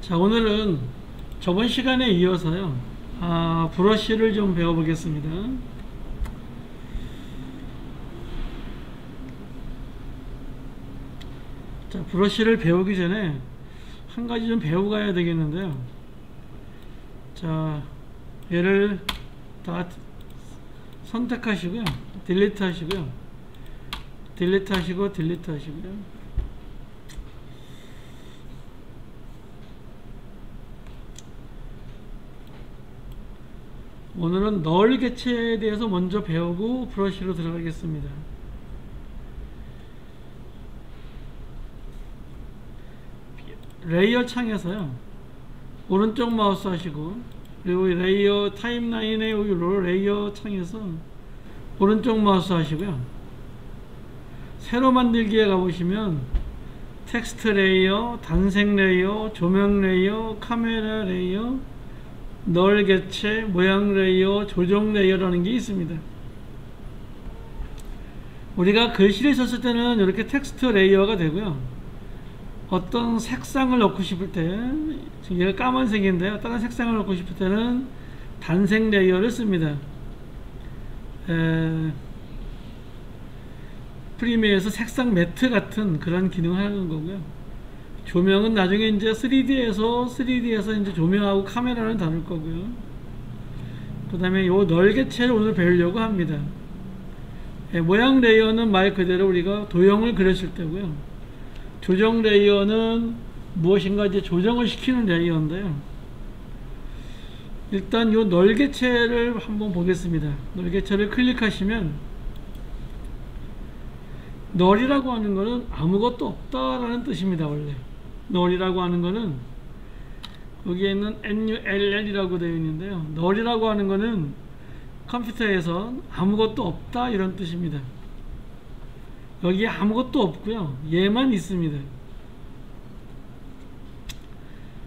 자, 오늘은 저번 시간에 이어서요, 브러쉬를 좀 배워보겠습니다. 자, 브러쉬를 배우기 전에 한 가지 좀 배우고 가야 되겠는데요. 자, 얘를 다 선택하시고요, 딜리트 하시고요, 딜리트 하시고, 딜리트 하시고요. 오늘은 널 개체에 대해서 먼저 배우고 브러쉬로 들어가겠습니다. 레이어 창에서요, 오른쪽 마우스 하시고, 그리고 레이어 타임라인의 레이어 창에서 오른쪽 마우스 하시고요, 새로 만들기에 가보시면 텍스트 레이어, 단색 레이어, 조명 레이어, 카메라 레이어, 널 개체, 모양 레이어, 조정 레이어라는 게 있습니다. 우리가 글씨를 썼을 때는 이렇게 텍스트 레이어가 되고요, 어떤 색상을 넣고 싶을 때, 지금 얘가 까만색인데요, 다른 색상을 넣고 싶을 때는 단색 레이어를 씁니다. 프리미어에서 색상 매트 같은 그런 기능을 하는 거고요. 조명은 나중에 이제 3D에서 이제 조명하고 카메라를 다룰 거고요. 그 다음에 요 널 개체를 오늘 배우려고 합니다. 모양 레이어는 말 그대로 우리가 도형을 그렸을 때고요. 조정 레이어는 무엇인가 이제 조정을 시키는 레이어인데요. 일단 요 널 개체를 한번 보겠습니다. 널 개체를 클릭하시면, 널이라고 하는 거는 아무것도 없다라는 뜻입니다. 원래 널이라고 하는 거는 거기에 있는 NULL이라고 되어 있는데요, 널이라고 하는 거는 컴퓨터에서 아무것도 없다 이런 뜻입니다. 여기에 아무것도 없고요, 얘만 있습니다.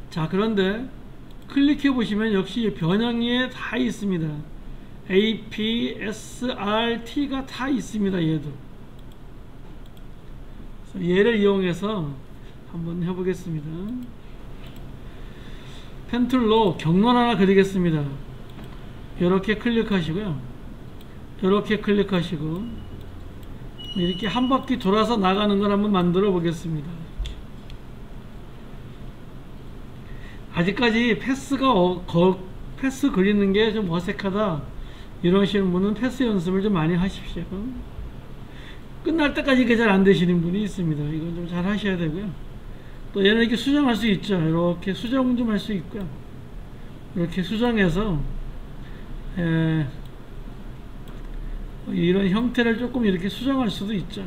자, 그런데 클릭해 보시면 역시 변형에 다 있습니다. A, P, S, R, T가 다 있습니다. 얘도. 얘를 이용해서 한번 해보겠습니다. 펜툴로 경론 하나 그리겠습니다. 이렇게 클릭하시고요, 이렇게 클릭하시고, 이렇게 한 바퀴 돌아서 나가는 걸 한번 만들어 보겠습니다. 아직까지 패스 그리는 게 좀 어색하다 이러시는 분은 패스 연습을 좀 많이 하십시오. 끝날 때까지 이게 잘 안 되시는 분이 있습니다. 이건 좀 잘 하셔야 되고요. 또 얘는 이렇게 수정할 수 있죠. 이렇게 수정 좀 할 수 있고요. 이렇게 수정해서 이런 형태를 조금 이렇게 수정할 수도 있죠.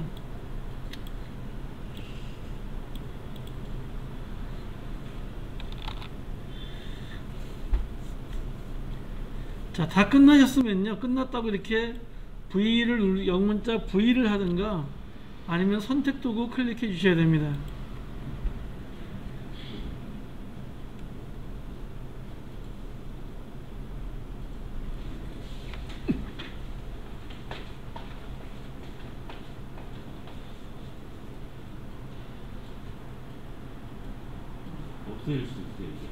자, 다 끝나셨으면요, 끝났다고 이렇게 V를 영문자 V를 하든가 아니면 선택 도구 클릭해 주셔야 됩니다. 없어질 수 있어요. 이제.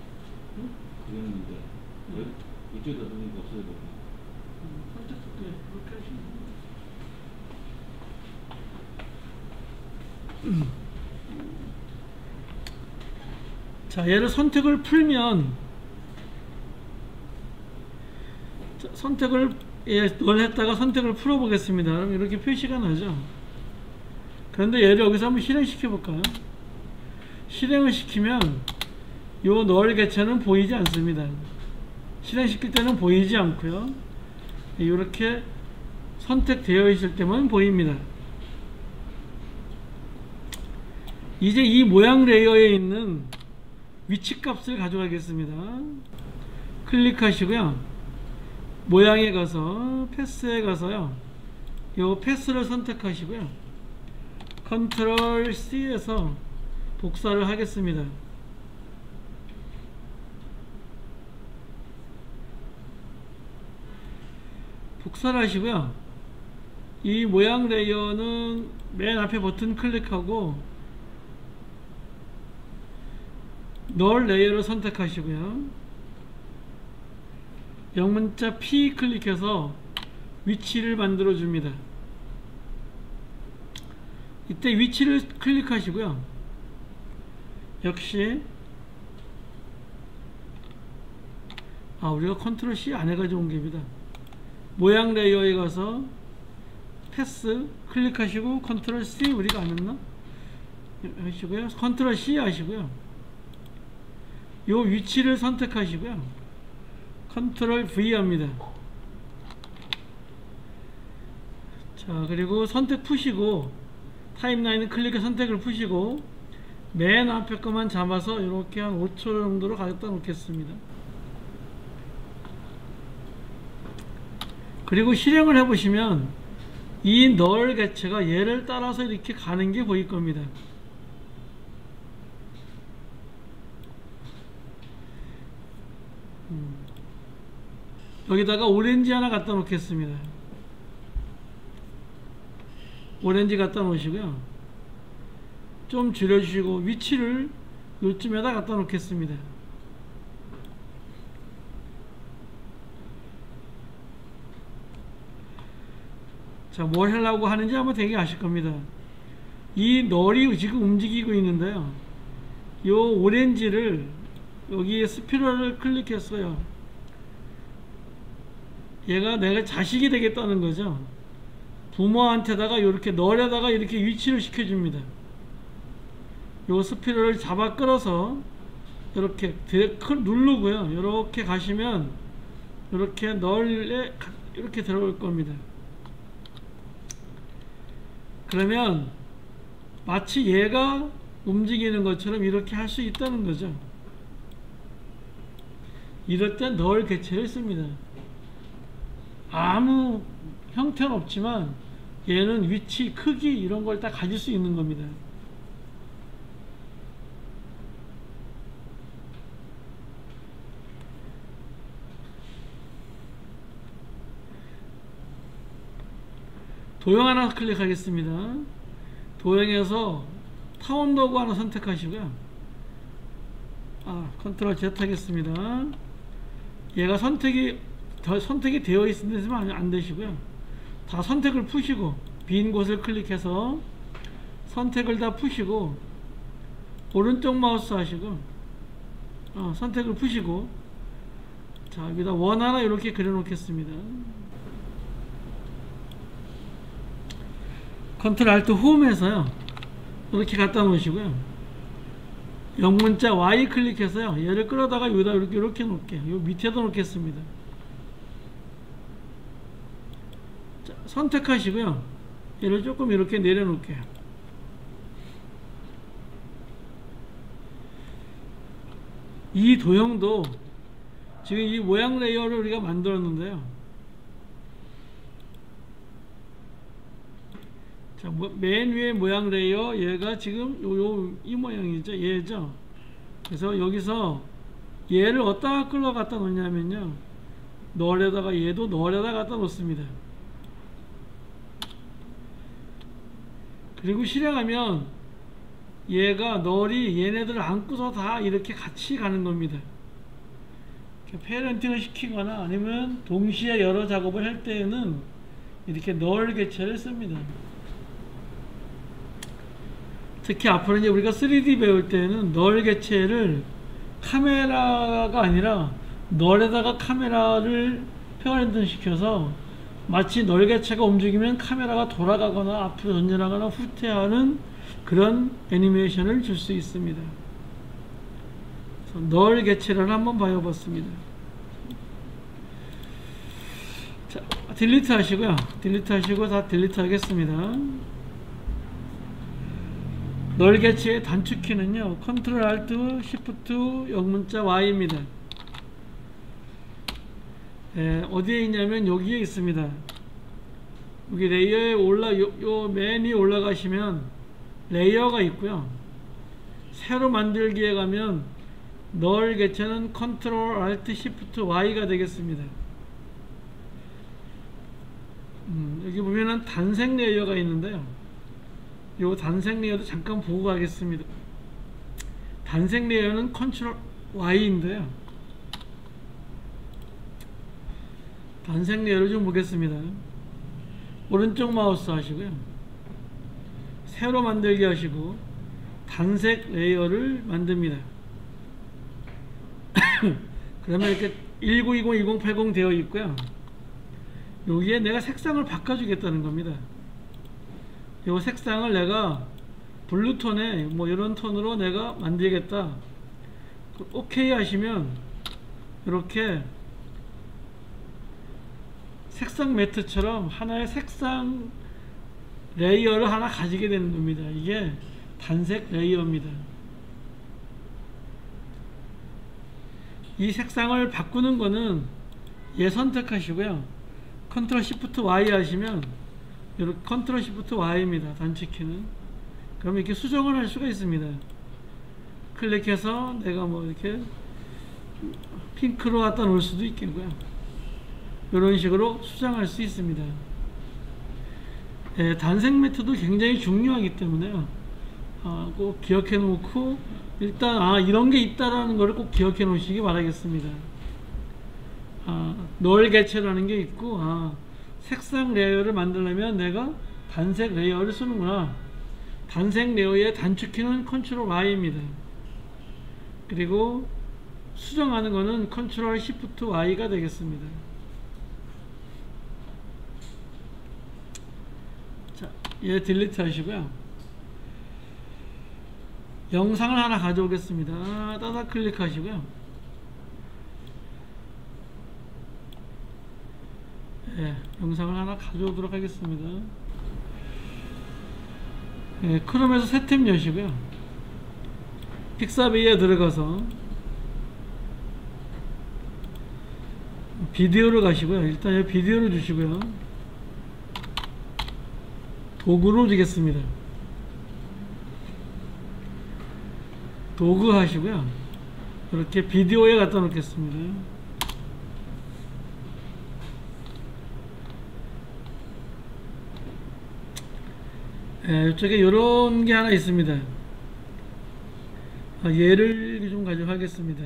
응? 그랬는데 이쪽에다 넣으니까 없어져버리네. 선택 도구 그렇게 하시면 자, 얘를 선택을 풀면, 선택을 널 했다가 선택을 풀어 보겠습니다. 그럼 이렇게 표시가 나죠. 그런데 얘를 여기서 한번 실행시켜 볼까요? 실행을 시키면 요 널 개체는 보이지 않습니다. 실행시킬 때는 보이지 않고요, 이렇게 선택되어 있을 때만 보입니다. 이제 이 모양 레이어에 있는 위치 값을 가져가겠습니다. 클릭하시고요, 모양에 가서 패스에 가서요, 요 패스를 선택하시고요, 컨트롤 C에서 복사를 하겠습니다. 복사를 하시고요, 이 모양 레이어는 맨 앞에 버튼 클릭하고 널 레이어를 선택하시고요. 영문자 P 클릭해서 위치를 만들어 줍니다. 이때 위치를 클릭하시고요. 역시 우리가 컨트롤 C 안 해가지고 온 겁니다. 모양 레이어에 가서 패스 클릭하시고 컨트롤 C 우리가 안 했나? 하시고요. 컨트롤 C 하시고요. 요 위치를 선택하시고요. 컨트롤 V 합니다. 자, 그리고 선택 푸시고 타임라인 클릭해 선택을 푸시고 맨 앞에 것만 잡아서 이렇게 한 5초 정도로 갖다 놓겠습니다. 그리고 실행을 해보시면 이 널 개체가 얘를 따라서 이렇게 가는 게 보일 겁니다. 여기다가 오렌지 하나 갖다 놓겠습니다. 오렌지 갖다 놓으시고요. 좀 줄여주시고 위치를 요쯤에다 갖다 놓겠습니다. 자, 뭘 하려고 하는지 아마 되게 아실 겁니다. 이 널이 지금 움직이고 있는데요. 요 오렌지를 여기에 스피럴을 클릭했어요. 얘가 내가 자식이 되겠다는 거죠. 부모한테다가 이렇게 널에다가 이렇게 위치를 시켜줍니다. 요 스피럴을 잡아 끌어서 이렇게 누르고요. 이렇게 가시면 이렇게 널에 이렇게 들어올 겁니다. 그러면 마치 얘가 움직이는 것처럼 이렇게 할 수 있다는 거죠. 이럴 땐 널 개체를 씁니다. 아무 형태는 없지만 얘는 위치, 크기 이런 걸 다 가질 수 있는 겁니다. 도형 하나 클릭하겠습니다. 도형에서 타운 로고 하나 선택하시고요. 컨트롤 Z 하겠습니다. 얘가 선택이 되어 있으면 안 되시고요. 다 선택을 푸시고 빈 곳을 클릭해서 선택을 다 푸시고 오른쪽 마우스 하시고 선택을 푸시고 자, 여기다 원 하나 이렇게 그려 놓겠습니다. 컨트롤 알트 홈에서요 이렇게 갖다 놓으시고요. 영문자 Y 클릭해서요 얘를 끌어다가 여기다 이렇게 놓을게요. 요 밑에다 놓겠습니다. 자, 선택하시고요 얘를 조금 이렇게 내려놓을게요. 이 도형도 지금 이 모양 레이어를 우리가 만들었는데요. 자, 맨 위에 모양 레이어 얘가 지금 이 모양이죠. 얘죠. 그래서 여기서 얘를 어디다 끌어 갖다 놓냐면요 널에다가 얘도 널에다 갖다 놓습니다. 그리고 실행하면 얘가 널이 얘네들을 안고서 다 이렇게 같이 가는 겁니다. 페어런팅을 시키거나 아니면 동시에 여러 작업을 할 때에는 이렇게 널 개체를 씁니다. 특히 앞으로 이제 우리가 3D 배울 때는 널 개체를 카메라가 아니라 널에다가 카메라를 페어렌팅 시켜서 마치 널 개체가 움직이면 카메라가 돌아가거나 앞으로 전진하거나 후퇴하는 그런 애니메이션을 줄 수 있습니다. 그래서 널 개체를 한번 봐봤습니다. 자, 딜리트 하시고요. 딜리트 하시고 다 딜리트 하겠습니다. 널 개체의 단축키는요 컨트롤 알트 시프트 영문자 Y입니다. 어디에 있냐면 여기에 있습니다. 여기 레이어에 요 맨 위에 올라가시면 레이어가 있고요. 새로 만들기에 가면 널 개체는 컨트롤 알트 시프트 Y가 되겠습니다. 여기 보면은 단색 레이어가 있는데요. 요 단색 레이어도 잠깐 보고 가겠습니다. 단색 레이어는 컨트롤 Y인데요. 단색 레이어를 좀 보겠습니다. 오른쪽 마우스 하시고요. 새로 만들기 하시고 단색 레이어를 만듭니다. 그러면 이렇게 1920, 1080 되어 있고요. 여기에 내가 색상을 바꿔주겠다는 겁니다. 이 색상을 내가 블루톤에 뭐 이런 톤으로 내가 만들겠다. OK 하시면 이렇게 색상 매트처럼 하나의 색상 레이어를 하나 가지게 되는 겁니다. 이게 단색 레이어입니다. 이 색상을 바꾸는 거는 얘 선택하시고요. 컨트롤 시프트 Y 하시면 이렇게 컨트롤 시프트 Y입니다. 단축키는. 그러면 이렇게 수정을 할 수가 있습니다. 클릭해서 내가 뭐 이렇게 핑크로 갖다 놓을 수도 있겠고요. 이런 식으로 수정할 수 있습니다. 단색 매트도 굉장히 중요하기 때문에요. 꼭 기억해 놓고 일단 이런 게 있다라는 것을 꼭 기억해 놓으시기 바라겠습니다. 널 개체라는 게 있고 색상 레이어를 만들려면 내가 단색 레이어를 쓰는구나. 단색 레이어의 단축키는 컨트롤 Y입니다. 그리고 수정하는 거는 컨트롤 시프트 Y가 되겠습니다. 자, 얘 딜리트 하시고요. 영상을 하나 가져오겠습니다. 따다 클릭하시고요. 영상을 하나 가져오도록 하겠습니다. 크롬에서 새 탭 여시고요. 픽사비에 들어가서 비디오를 가시고요. 일단 여기 비디오를 주시고요. 도구로 주겠습니다. 도구 하시고요. 이렇게 비디오에 갖다 놓겠습니다. 이쪽에 이런 게 하나 있습니다. 얘를 좀 가져가겠습니다.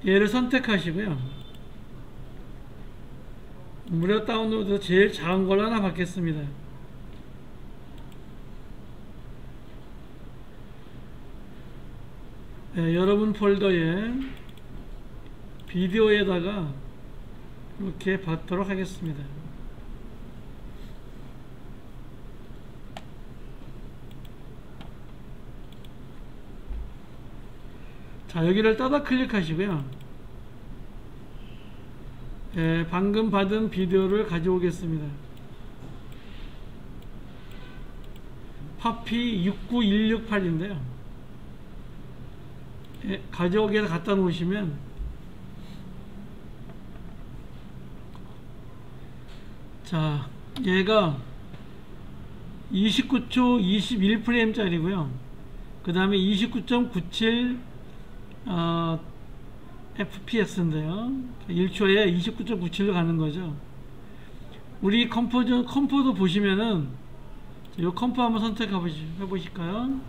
얘를 선택하시고요. 무료 다운로드 제일 작은 걸로 하나 받겠습니다. 여러분 폴더에 비디오에다가 이렇게 받도록 하겠습니다. 자, 여기를 따다 클릭하시고요. 방금 받은 비디오를 가져오겠습니다. 파피 69168인데요. 가져오기에 갖다 놓으시면 자, 얘가 29초 21프레임 짜리고요. 그 다음에 29.97 FPS인데요. 1초에 29.97로 가는 거죠. 우리 컴포도 보시면은 이 컴포 한번 선택해 보실까요?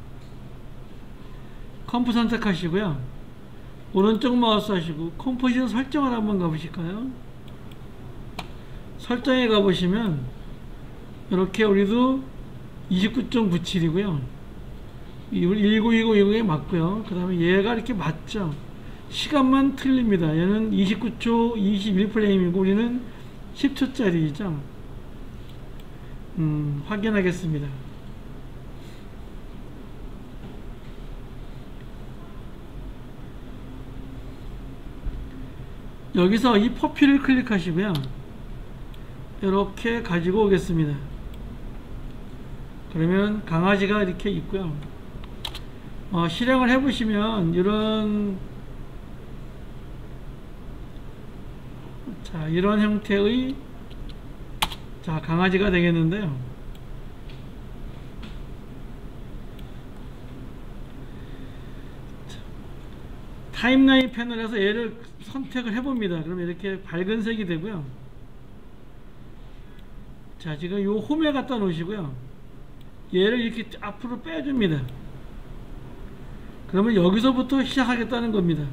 컴포 선택하시고요. 오른쪽 마우스 하시고 컴포지션 설정을 한번 가보실까요? 설정에 가보시면 이렇게 우리도 29.97이고요 1920에 맞고요. 그 다음에 얘가 이렇게 맞죠. 시간만 틀립니다. 얘는 29초 21프레임이고 우리는 10초짜리죠 확인하겠습니다. 여기서 이 퍼피를 클릭하시고요. 이렇게 가지고 오겠습니다. 그러면 강아지가 이렇게 있고요. 실행을 해보시면 이런 형태의 강아지가 되겠는데요. 타임라인 패널에서 얘를 선택을 해봅니다. 그러면 이렇게 밝은 색이 되고요. 자, 지금 요 홈에 갖다 놓으시고요. 얘를 이렇게 앞으로 빼줍니다. 그러면 여기서부터 시작하겠다는 겁니다.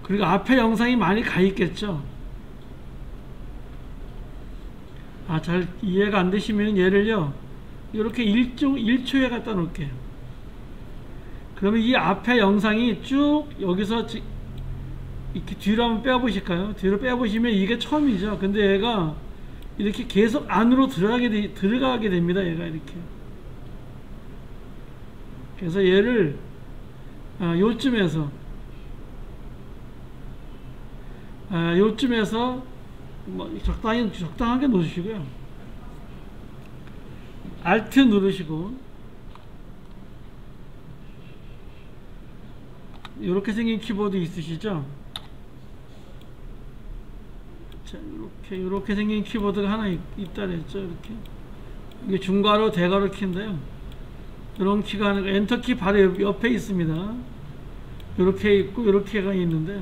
그리고 앞에 영상이 많이 가 있겠죠. 잘 이해가 안 되시면 얘를요 이렇게 1초에 갖다 놓을게요. 그러면 이 앞에 영상이 쭉 여기서 이렇게 뒤로 한번 빼보실까요? 뒤로 빼보시면 이게 처음이죠. 근데 얘가 이렇게 계속 안으로 들어가게 됩니다. 얘가 이렇게. 그래서 얘를 요쯤에서 뭐 적당하게 놓으시고요. Alt 누르시고 이렇게 생긴 키보드 있으시죠? 자, 이렇게 생긴 키보드가 하나 있다 그랬죠. 이렇게 이게 중괄호 대괄호 키인데요. 이런 키가 하나, 엔터키 바로 옆에 있습니다. 이렇게 있고 이렇게가 있는데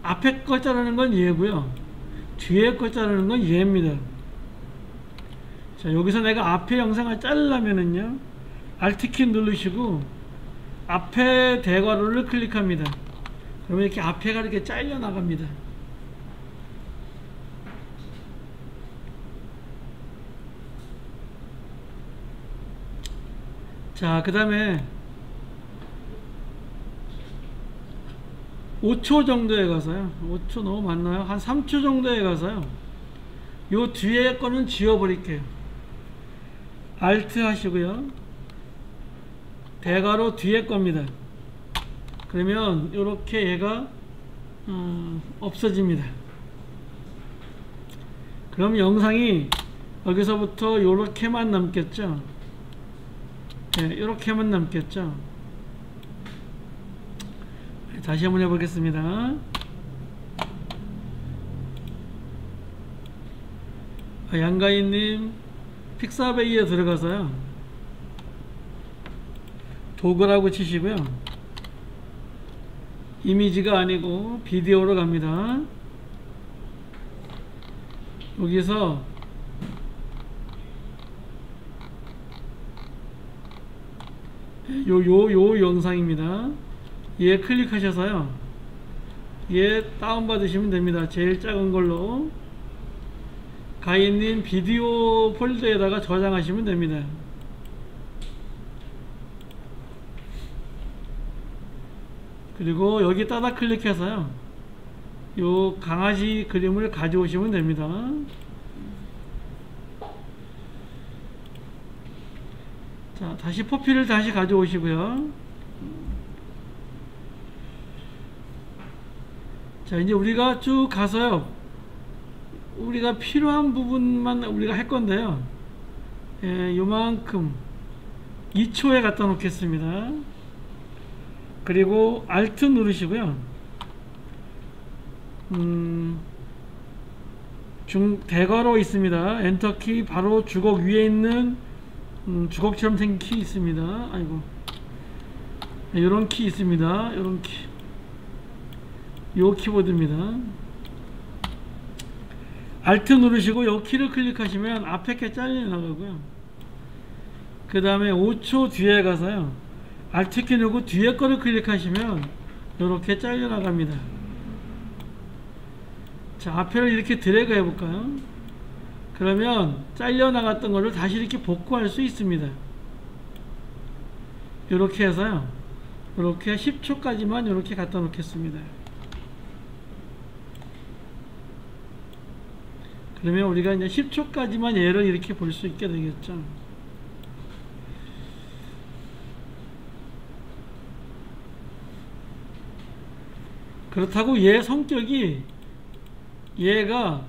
앞에 거 자르는 건 얘고요, 뒤에 거 자르는 건 얘입니다. 자, 여기서 내가 앞에 영상을 자르려면은요 Alt키 누르시고 앞에 대괄호를 클릭합니다. 그러면 이렇게 앞에가 이렇게 잘려 나갑니다. 자, 그 다음에 5초 정도에 가서요, 5초 너무 많나요? 한 3초 정도에 가서요 요 뒤에 거는 지워버릴게요. Alt 하시고요, 대괄호 뒤에 겁니다. 그러면 이렇게 얘가 없어집니다. 그럼 영상이 여기서부터 요렇게만 남겠죠. 네, 요렇게만 남겠죠. 다시 한번 해보겠습니다. 양가인님 픽사베이에 들어가서요 도구라고 치시고요, 이미지가 아니고 비디오로 갑니다. 여기서 요 영상입니다. 얘 클릭하셔서요 얘 다운받으시면 됩니다. 제일 작은 걸로 가인님 비디오 폴더에다가 저장하시면 됩니다. 그리고 여기 따다 클릭해서요 요 강아지 그림을 가져오시면 됩니다. 자, 다시 포피를 다시 가져오시고요. 자, 이제 우리가 쭉 가서요 우리가 필요한 부분만 우리가 할 건데요, 요만큼 2초에 갖다 놓겠습니다. 그리고 Alt 누르시고요, 대괄호 있습니다. 엔터키 바로 주걱 위에 있는 주걱처럼 생긴 키 있습니다. 아이고, 이런 키 있습니다. 이런 키, 요 키보드입니다. Alt 누르시고 요 키를 클릭하시면 앞에 게 잘려 나가고요. 그 다음에 5초 뒤에 가서요 Alt 키 누르고 뒤에 거를 클릭하시면 이렇게 잘려 나갑니다. 자, 앞에를 이렇게 드래그 해볼까요? 그러면 잘려 나갔던 거를 다시 이렇게 복구할 수 있습니다. 이렇게 해서요 이렇게 10초까지만 이렇게 갖다 놓겠습니다. 그러면 우리가 이제 10초까지만 얘를 이렇게 볼 수 있게 되겠죠. 그렇다고 얘 성격이, 얘가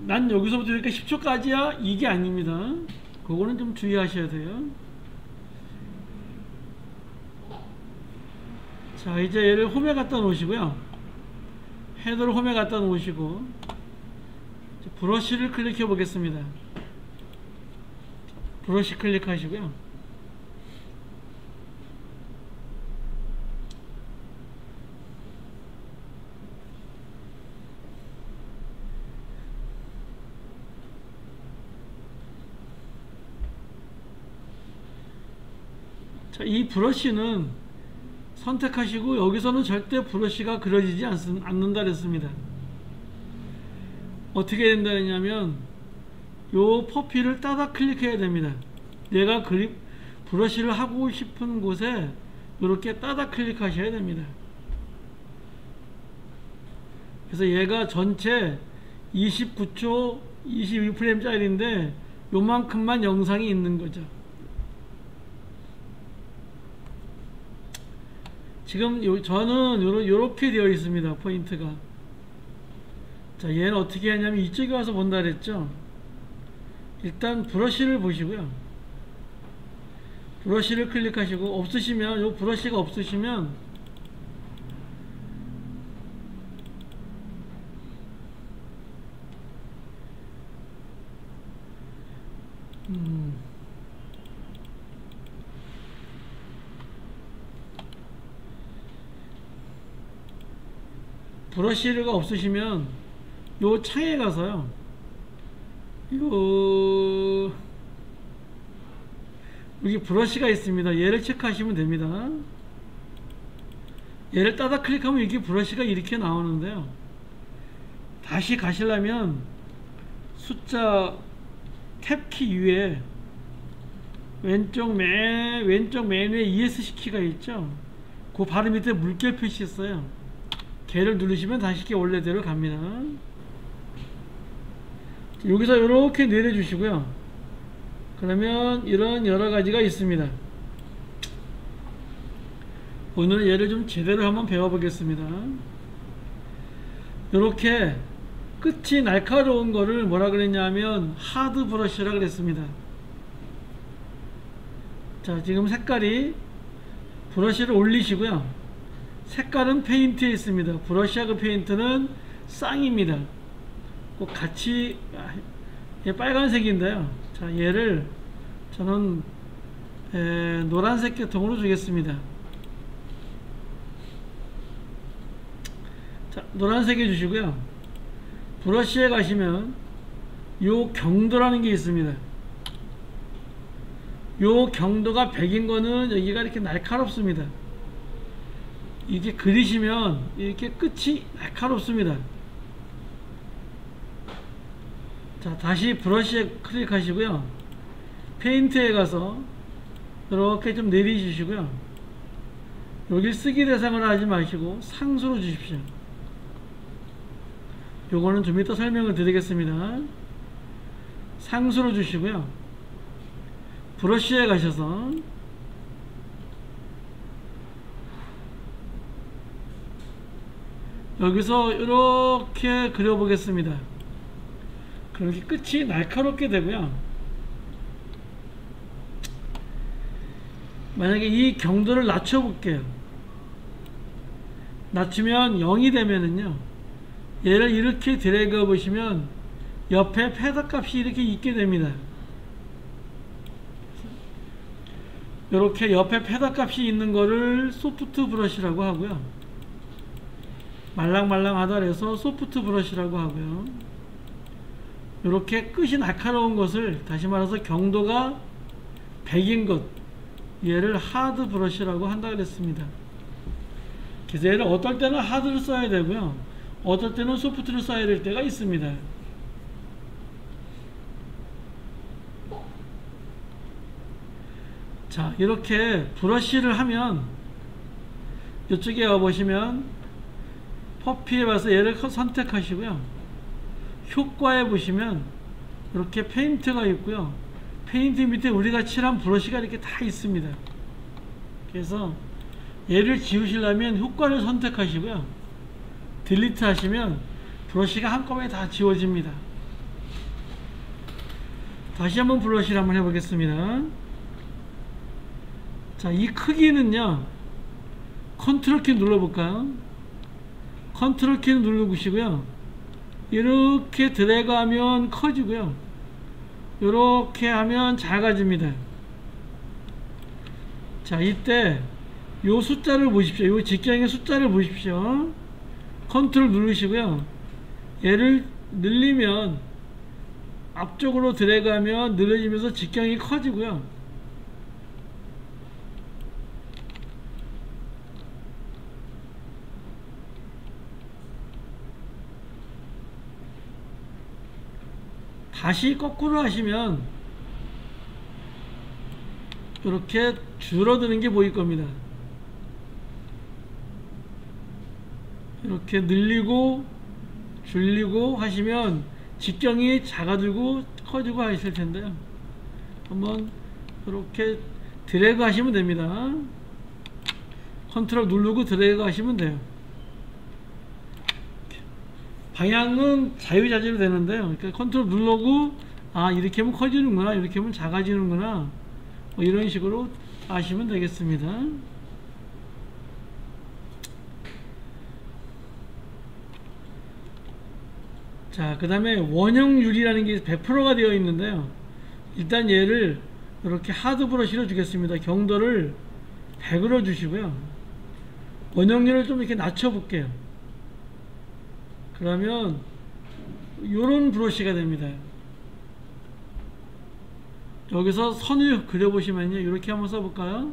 난 여기서부터 이렇게 10초까지야 이게 아닙니다. 그거는 좀 주의하셔야 돼요. 자, 이제 얘를 홈에 갖다 놓으시고요, 헤더를 홈에 갖다 놓으시고 브러쉬를 클릭해 보겠습니다. 브러쉬 클릭하시고요, 자, 이 브러쉬는 선택하시고 여기서는 절대 브러쉬가 그려지지 않는다 그랬습니다. 어떻게 된다 했냐면 요 퍼피를 따다 클릭해야 됩니다. 내가 브러쉬를 하고 싶은 곳에 이렇게 따다 클릭하셔야 됩니다. 그래서 얘가 전체 29초 22프레임 짜리인데 요만큼만 영상이 있는 거죠. 지금 저는 요렇게 되어 있습니다. 포인트가. 자, 얘는 어떻게 하냐면 이쪽에 와서 본다 그랬죠. 일단 브러쉬를 보시고요. 브러쉬를 클릭하시고, 없으시면, 요 브러쉬가 없으시면 브러쉬가 없으시면 요 창에 가서요, 여기 브러쉬가 있습니다. 얘를 체크하시면 됩니다. 얘를 따다 클릭하면 이게 브러쉬가 이렇게 나오는데요, 다시 가시려면 숫자 탭키 위에 왼쪽 맨 위에 ESC 키가 있죠. 그 바로 밑에 물결 표시 있어요. 걔를 누르시면 다시 이렇게 원래대로 갑니다. 여기서 이렇게 내려주시고요. 그러면 이런 여러가지가 있습니다. 오늘은 얘를 좀 제대로 한번 배워보겠습니다. 이렇게 끝이 날카로운 거를 뭐라 그랬냐면 하드 브러쉬라 그랬습니다. 자, 지금 색깔이, 브러쉬를 올리시고요. 색깔은 페인트에 있습니다. 브러쉬하고 페인트는 쌍입니다. 꼭 같이, 얘 빨간색인데요. 자, 얘를 저는 노란색 계통으로 주겠습니다. 자, 노란색 해주시고요. 브러쉬에 가시면 요 경도라는 게 있습니다. 요 경도가 100인 거는 여기가 이렇게 날카롭습니다. 이게 그리시면 이렇게 끝이 날카롭습니다. 자, 다시 브러쉬에 클릭하시고요. 페인트에 가서 이렇게 좀 내리주시고요. 여기 쓰기 대상을 하지 마시고 상수로 주십시오. 요거는 좀 이따 설명을 드리겠습니다. 상수로 주시고요. 브러쉬에 가셔서 여기서 이렇게 그려보겠습니다. 그렇게 끝이 날카롭게 되고요. 만약에 이 경도를 낮춰볼게요. 낮추면 0이 되면은요, 얘를 이렇게 드래그 보시면 옆에 패드 값이 이렇게 있게 됩니다. 이렇게 옆에 패드 값이 있는 거를 소프트 브러쉬라고 하고요. 말랑말랑하다 그래서 소프트 브러쉬라고 하고요. 이렇게 끝이 날카로운 것을, 다시 말해서 경도가 100인 것, 얘를 하드 브러쉬라고 한다 그랬습니다. 그래서 얘를 어떨 때는 하드를 써야 되고요, 어떨 때는 소프트를 써야 될 때가 있습니다. 자, 이렇게 브러쉬를 하면 이쪽에 와보시면 퍼피에 와서 얘를 선택하시고요. 효과에 보시면 이렇게 페인트가 있고요. 페인트 밑에 우리가 칠한 브러쉬가 이렇게 다 있습니다. 그래서 얘를 지우시려면 효과를 선택하시고요. 딜리트 하시면 브러쉬가 한꺼번에 다 지워집니다. 다시 한번 브러쉬를 한번 해보겠습니다. 자, 이 크기는요, 컨트롤 키 눌러볼까요? 컨트롤 키를 누르시고요. 이렇게 드래그 하면 커지고요. 이렇게 하면 작아집니다. 자, 이때 요 숫자를 보십시오. 요 직경의 숫자를 보십시오. 컨트롤 누르시고요. 얘를 늘리면, 앞쪽으로 드래그 하면 늘어지면서 직경이 커지고요. 다시 거꾸로 하시면 이렇게 줄어드는 게 보일 겁니다. 이렇게 늘리고 줄이고 하시면 직경이 작아지고 커지고 하실 텐데요. 한번 이렇게 드래그 하시면 됩니다. 컨트롤 누르고 드래그 하시면 돼요. 방향은 자유자재로 되는데요. 그러니까 컨트롤 누르고 아 이렇게 하면 커지는구나, 이렇게 하면 작아지는구나, 뭐 이런 식으로 아시면 되겠습니다. 자, 그 다음에 원형율이라는 게 100%가 되어 있는데요. 일단 얘를 이렇게 하드 브러쉬로 주겠습니다. 경도를 100으로 주시고요. 원형률을 좀 이렇게 낮춰 볼게요. 그러면 요런 브러쉬가 됩니다. 여기서 선을 그려 보시면요, 이렇게 한번 써볼까요?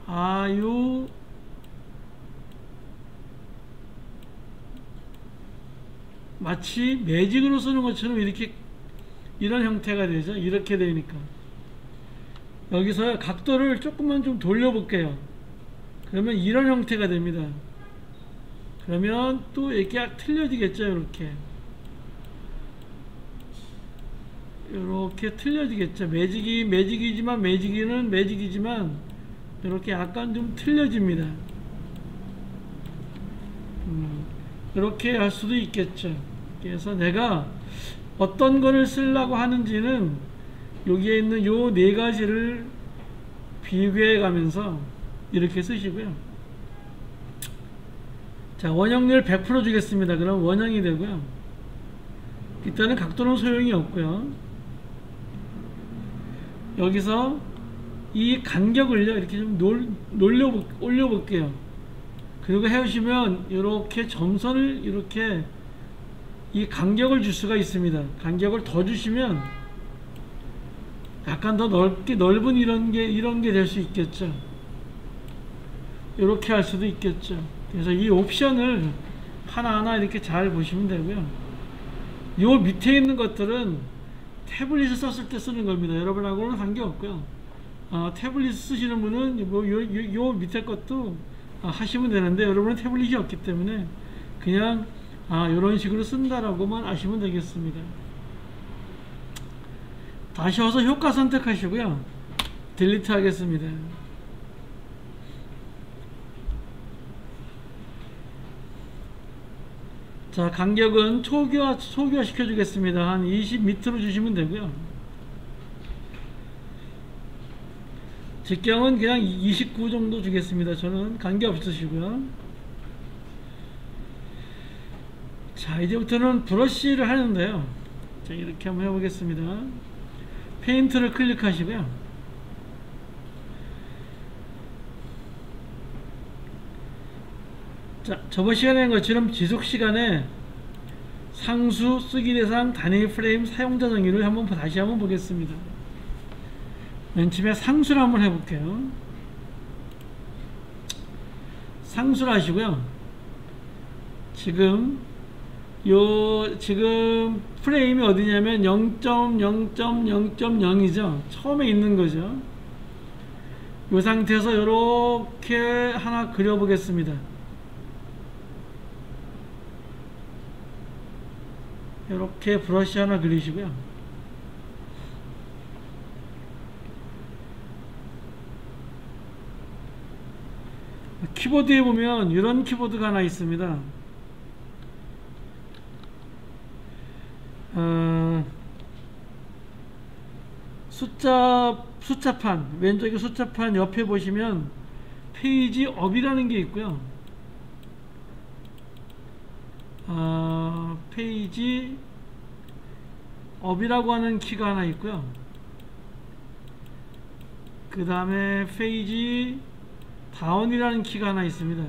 아유 마치 매직으로 쓰는 것처럼 이렇게 이런 형태가 되죠. 이렇게 되니까 여기서 각도를 조금만 좀 돌려볼게요. 그러면 이런 형태가 됩니다. 그러면 또 이렇게 틀려지겠죠. 이렇게 틀려지겠죠. 매직이지만 매직이는 매직이지만 이렇게 약간 좀 틀려집니다. 이렇게 할 수도 있겠죠. 그래서 내가 어떤 거를 쓰려고 하는지는 여기에 있는 요 네 가지를 비교해 가면서 이렇게 쓰시고요. 자, 원형률 100% 주겠습니다. 그럼 원형이 되고요. 일단은 각도는 소용이 없고요. 여기서 이 간격을요, 이렇게 좀 올려볼게요. 그리고 해오시면 이렇게 점선을 이렇게 이 간격을 줄 수가 있습니다. 간격을 더 주시면 약간 더 넓은 이런 게 될 수 있겠죠. 이렇게 할 수도 있겠죠. 그래서 이 옵션을 하나하나 이렇게 잘 보시면 되고요. 요 밑에 있는 것들은 태블릿을 썼을 때 쓰는 겁니다. 여러분하고는 관계없고요. 태블릿 쓰시는 분은 뭐 요 밑에 것도 하시면 되는데, 여러분은 태블릿이 없기 때문에 그냥 이런 식으로 쓴다라고만 아시면 되겠습니다. 다시 와서 효과 선택하시고요. 딜리트 하겠습니다. 자, 간격은 초기화 시켜 주겠습니다. 한 20 밑으로 주시면 되고요. 직경은 그냥 29 정도 주겠습니다. 저는 관계 없으시고요. 자, 이제부터는 브러쉬를 하는데요. 자, 이렇게 한번 해보겠습니다. 페인트를 클릭하시고요. 자, 저번 시간에 한 것처럼 지속시간에 상수, 쓰기 대상, 단위 프레임, 사용자 정의를 다시 한번 보겠습니다. 맨 처음에 상수를 한번 해볼게요. 상수를 하시고요. 지금 프레임이 어디냐면 0.0.0.0이죠. 처음에 있는 거죠. 이 상태에서 이렇게 하나 그려보겠습니다. 이렇게 브러쉬 하나 그리시고요. 키보드에 보면 이런 키보드가 하나 있습니다. 숫자판, 왼쪽에 숫자판 옆에 보시면 페이지 업이라는 게 있고요. 페이지 업이라고 하는 키가 하나 있고요. 그 다음에 페이지 다운이라는 키가 하나 있습니다.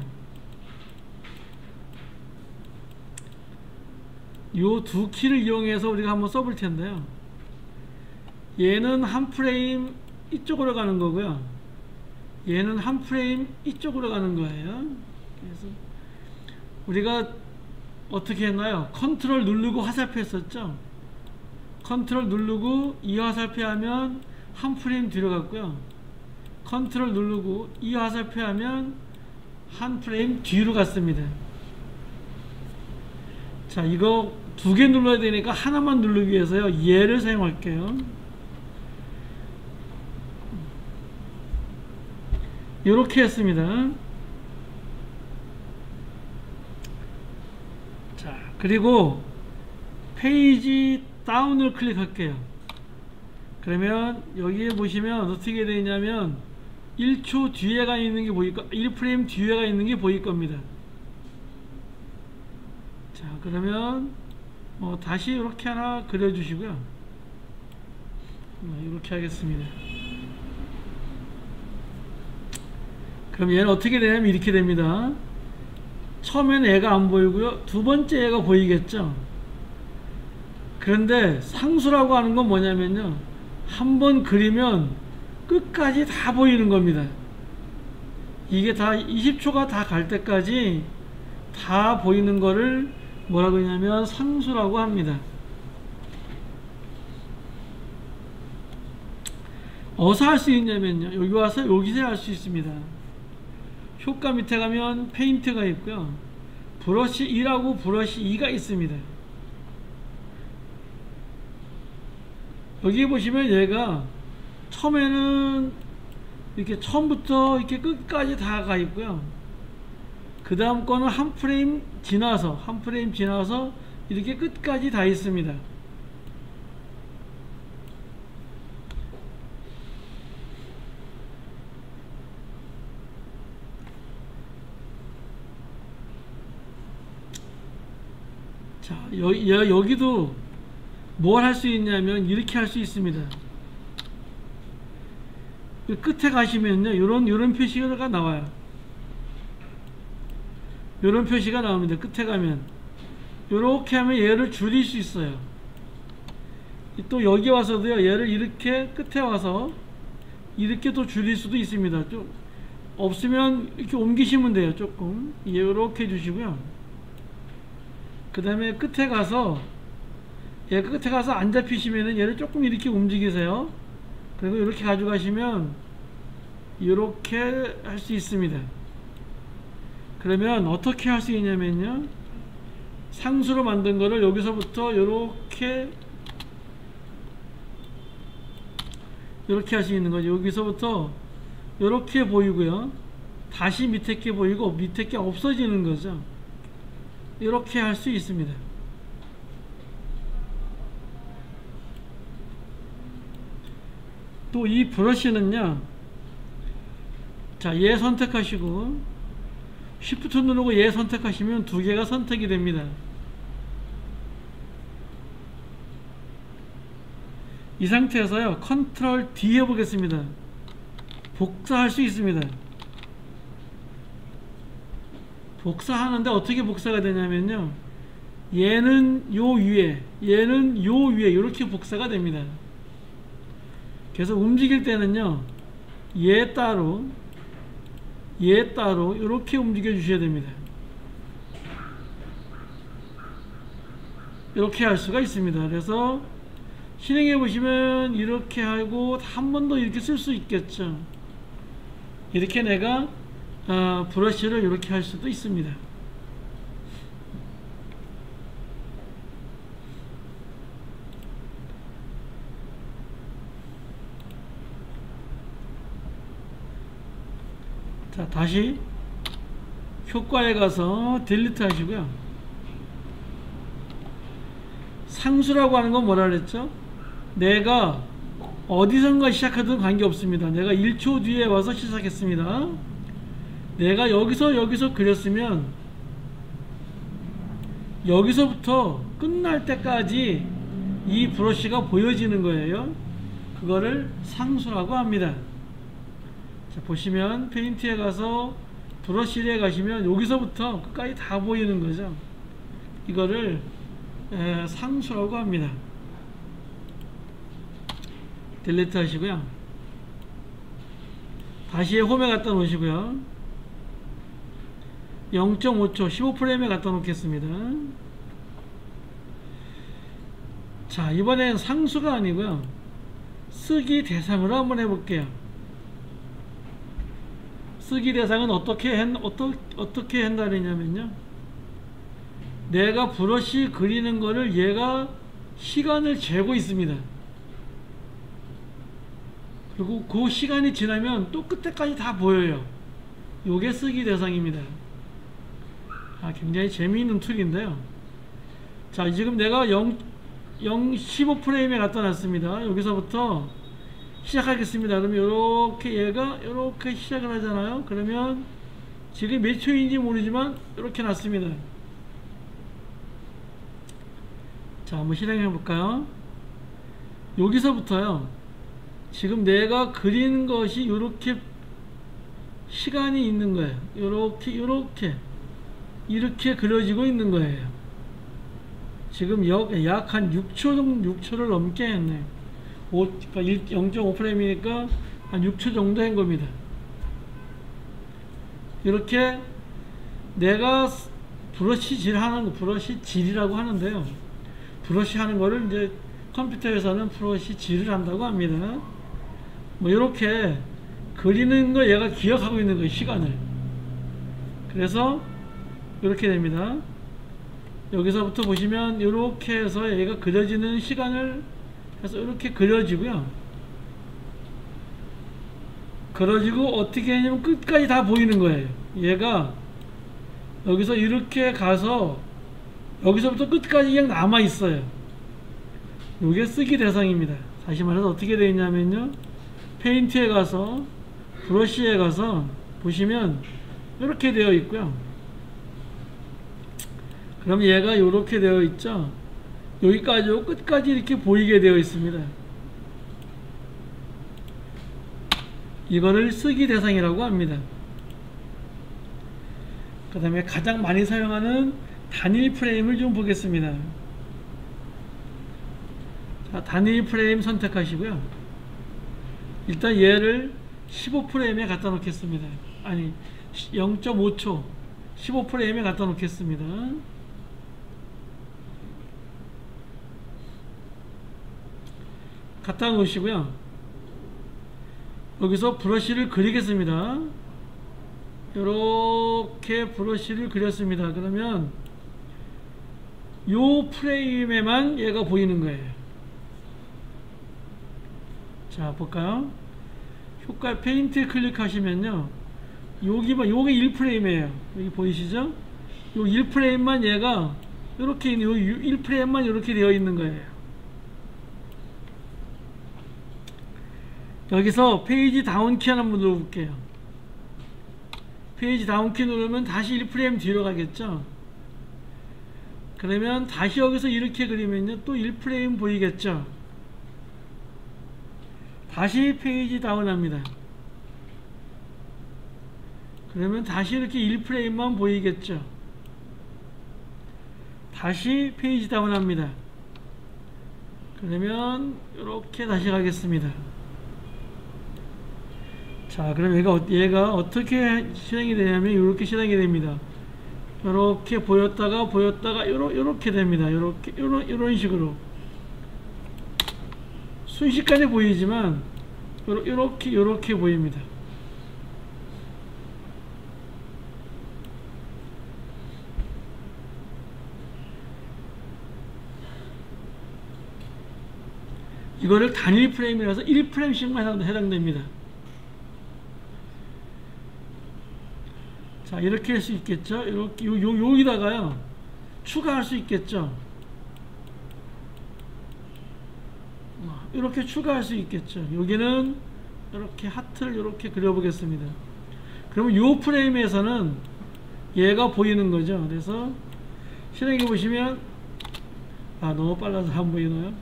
요 두 키를 이용해서 우리가 한번 써볼 텐데요. 얘는 한 프레임 이쪽으로 가는 거고요. 얘는 한 프레임 이쪽으로 가는 거예요. 그래서 우리가 어떻게 했나요? 컨트롤 누르고 화살표 했었죠. 컨트롤 누르고 이 화살표 하면 한 프레임 뒤로 갔고요. 컨트롤 누르고 이 화살표 하면 한 프레임 뒤로 갔습니다. 자, 이거 두 개 눌러야 되니까 하나만 누르기 위해서요, 얘를 사용할게요. 이렇게 했습니다. 자, 그리고 페이지 다운을 클릭할게요. 그러면 여기에 보시면 어떻게 되냐면 1초 뒤에가 있는 게 보일 거, 1프레임 뒤에가 있는 게 보일 겁니다. 자, 그러면 다시 이렇게 하나 그려주시고요. 이렇게 하겠습니다. 그럼 얘는 어떻게 되냐면 이렇게 됩니다. 처음에는 애가 안 보이고요, 두 번째 애가 보이겠죠. 그런데 상수라고 하는 건 뭐냐면요, 한번 그리면 끝까지 다 보이는 겁니다. 이게 다 20초가 다 갈 때까지 다 보이는 거를 뭐라고 하냐면 상수라고 합니다. 어디서 할 수 있냐면요, 여기 와서 여기서 할 수 있습니다. 효과 밑에 가면 페인트가 있고요, 브러쉬 1하고 브러쉬 2가 있습니다. 여기 보시면 얘가 처음에는 이렇게 처음부터 이렇게 끝까지 다 가 있고요, 그 다음 거는 한 프레임 지나서 이렇게 끝까지 다 있습니다. 자, 여기도 뭘 할 수 있냐면 이렇게 할 수 있습니다. 끝에 가시면요, 요런 표시가 나와요. 요런 표시가 나옵니다. 끝에 가면 요렇게 하면 얘를 줄일 수 있어요. 또 여기 와서도요, 얘를 이렇게 끝에 와서 이렇게 또 줄일 수도 있습니다. 좀 없으면 이렇게 옮기시면 돼요. 조금 이렇게 해주시고요. 그 다음에 끝에 가서 얘 끝에 가서 안 잡히시면은 얘를 조금 이렇게 움직이세요. 그리고 이렇게 가져가시면 이렇게 할 수 있습니다. 그러면 어떻게 할 수 있냐면요, 상수로 만든 거를 여기서부터 이렇게 할 수 있는 거죠. 여기서부터 이렇게 보이고요, 다시 밑에 게 보이고 밑에 게 없어지는 거죠. 이렇게 할 수 있습니다. 또 이 브러쉬는요, 자, 얘 선택하시고 Shift 누르고 얘 선택하시면 두 개가 선택이 됩니다. 이 상태에서요, 컨트롤 D 해보겠습니다. 복사할 수 있습니다. 복사하는데 어떻게 복사가 되냐면요, 얘는 요 위에, 얘는 요 위에 이렇게 복사가 됩니다. 그래서 움직일 때는요, 얘 따로 이렇게 움직여 주셔야 됩니다. 이렇게 할 수가 있습니다. 그래서 실행해 보시면 이렇게 하고 한 번 더 이렇게 쓸 수 있겠죠. 이렇게 내가 브러쉬를 이렇게 할 수도 있습니다. 자, 다시 효과에 가서 딜리트 하시고요. 상수라고 하는 건 뭐라 그랬죠? 내가 어디선가 시작하든 관계없습니다. 내가 1초 뒤에 와서 시작했습니다. 내가 여기서 그렸으면 여기서부터 끝날 때까지 이 브러쉬가 보여지는 거예요. 그거를 상수라고 합니다. 자, 보시면 페인트에 가서 브러쉬에 가시면 여기서부터 끝까지 다 보이는 거죠. 이거를 상수라고 합니다. 딜리트 하시고요. 다시 홈에 갖다 놓으시고요. 0.5초 15프레임에 갖다 놓겠습니다. 자, 이번엔 상수가 아니고요, 쓰기 대상으로 한번 해볼게요. 쓰기 대상은 어떻게 한다느냐면요, 내가 브러쉬 그리는 거를 얘가 시간을 재고 있습니다. 그리고 그 시간이 지나면 또 끝에까지 다 보여요. 요게 쓰기 대상입니다. 굉장히 재미있는 툴인데요. 자, 지금 내가 15프레임에 갖다 놨습니다. 여기서부터 시작하겠습니다. 그러면 이렇게 얘가 이렇게 시작을 하잖아요. 그러면 지금 몇 초인지 모르지만 이렇게 놨습니다. 자, 한번 실행해 볼까요? 여기서부터요, 지금 내가 그린 것이 이렇게 시간이 있는 거예요. 이렇게 그려지고 있는 거예요. 지금 약 한 6초를 넘게 했네요. 0.5프레임이니까 한 6초 정도 한 겁니다. 이렇게 내가 브러쉬 질이라고 하는데요, 브러쉬 하는 거를 이제 컴퓨터에서는 브러쉬 질을 한다고 합니다. 뭐 이렇게 그리는 거 얘가 기억하고 있는 거예요, 시간을. 그래서 이렇게 됩니다. 여기서부터 보시면 이렇게 해서 얘가 그려지는 시간을 해서 이렇게 그려지고요. 그려지고 어떻게 하냐면 끝까지 다 보이는 거예요. 얘가 여기서 이렇게 가서 여기서부터 끝까지 그냥 남아 있어요. 이게 쓰기 대상입니다. 다시 말해서 어떻게 되어 있냐면요, 페인트에 가서 브러쉬에 가서 보시면 이렇게 되어 있고요. 그럼 얘가 이렇게 되어 있죠. 여기까지 끝까지 이렇게 보이게 되어 있습니다. 이거를 쓰기 대상이라고 합니다. 그 다음에 가장 많이 사용하는 단일 프레임을 좀 보겠습니다. 자, 단일 프레임 선택하시고요. 일단 얘를 15프레임에 갖다 놓겠습니다. 아니, 0.5초 15프레임에 갖다 놓겠습니다. 갖다 놓으시고요. 여기서 브러쉬를 그리겠습니다. 이렇게 브러쉬를 그렸습니다. 그러면 요 프레임에만 얘가 보이는 거예요. 자, 볼까요? 효과 페인트 클릭하시면요, 요게 1프레임이에요. 여기 보이시죠? 요 1프레임만 얘가 이렇게, 요 1프레임만 이렇게 되어 있는 거예요. 여기서 페이지 다운키 한번 눌러볼게요. 페이지 다운키 누르면 다시 1프레임 뒤로 가겠죠? 그러면 다시 여기서 이렇게 그리면요, 또 1프레임 보이겠죠? 다시 페이지 다운합니다. 그러면 다시 이렇게 1프레임만 보이겠죠? 다시 페이지 다운합니다. 그러면 이렇게 다시 가겠습니다. 자, 그럼 얘가 어떻게 실행이 되냐면 이렇게 실행이 됩니다. 이렇게 보였다가 이렇게 됩니다. 이런 식으로 순식간에 보이지만 이렇게 보입니다. 이거를 단일 프레임이라서 1프레임씩만 해당됩니다. 자, 이렇게 할 수 있겠죠? 이렇게 여기다가요 추가할 수 있겠죠? 이렇게 추가할 수 있겠죠? 여기는 이렇게 하트를 이렇게 그려보겠습니다. 그러면 이 프레임에서는 얘가 보이는 거죠. 그래서 실행해 보시면, 너무 빨라서 안 보이나요?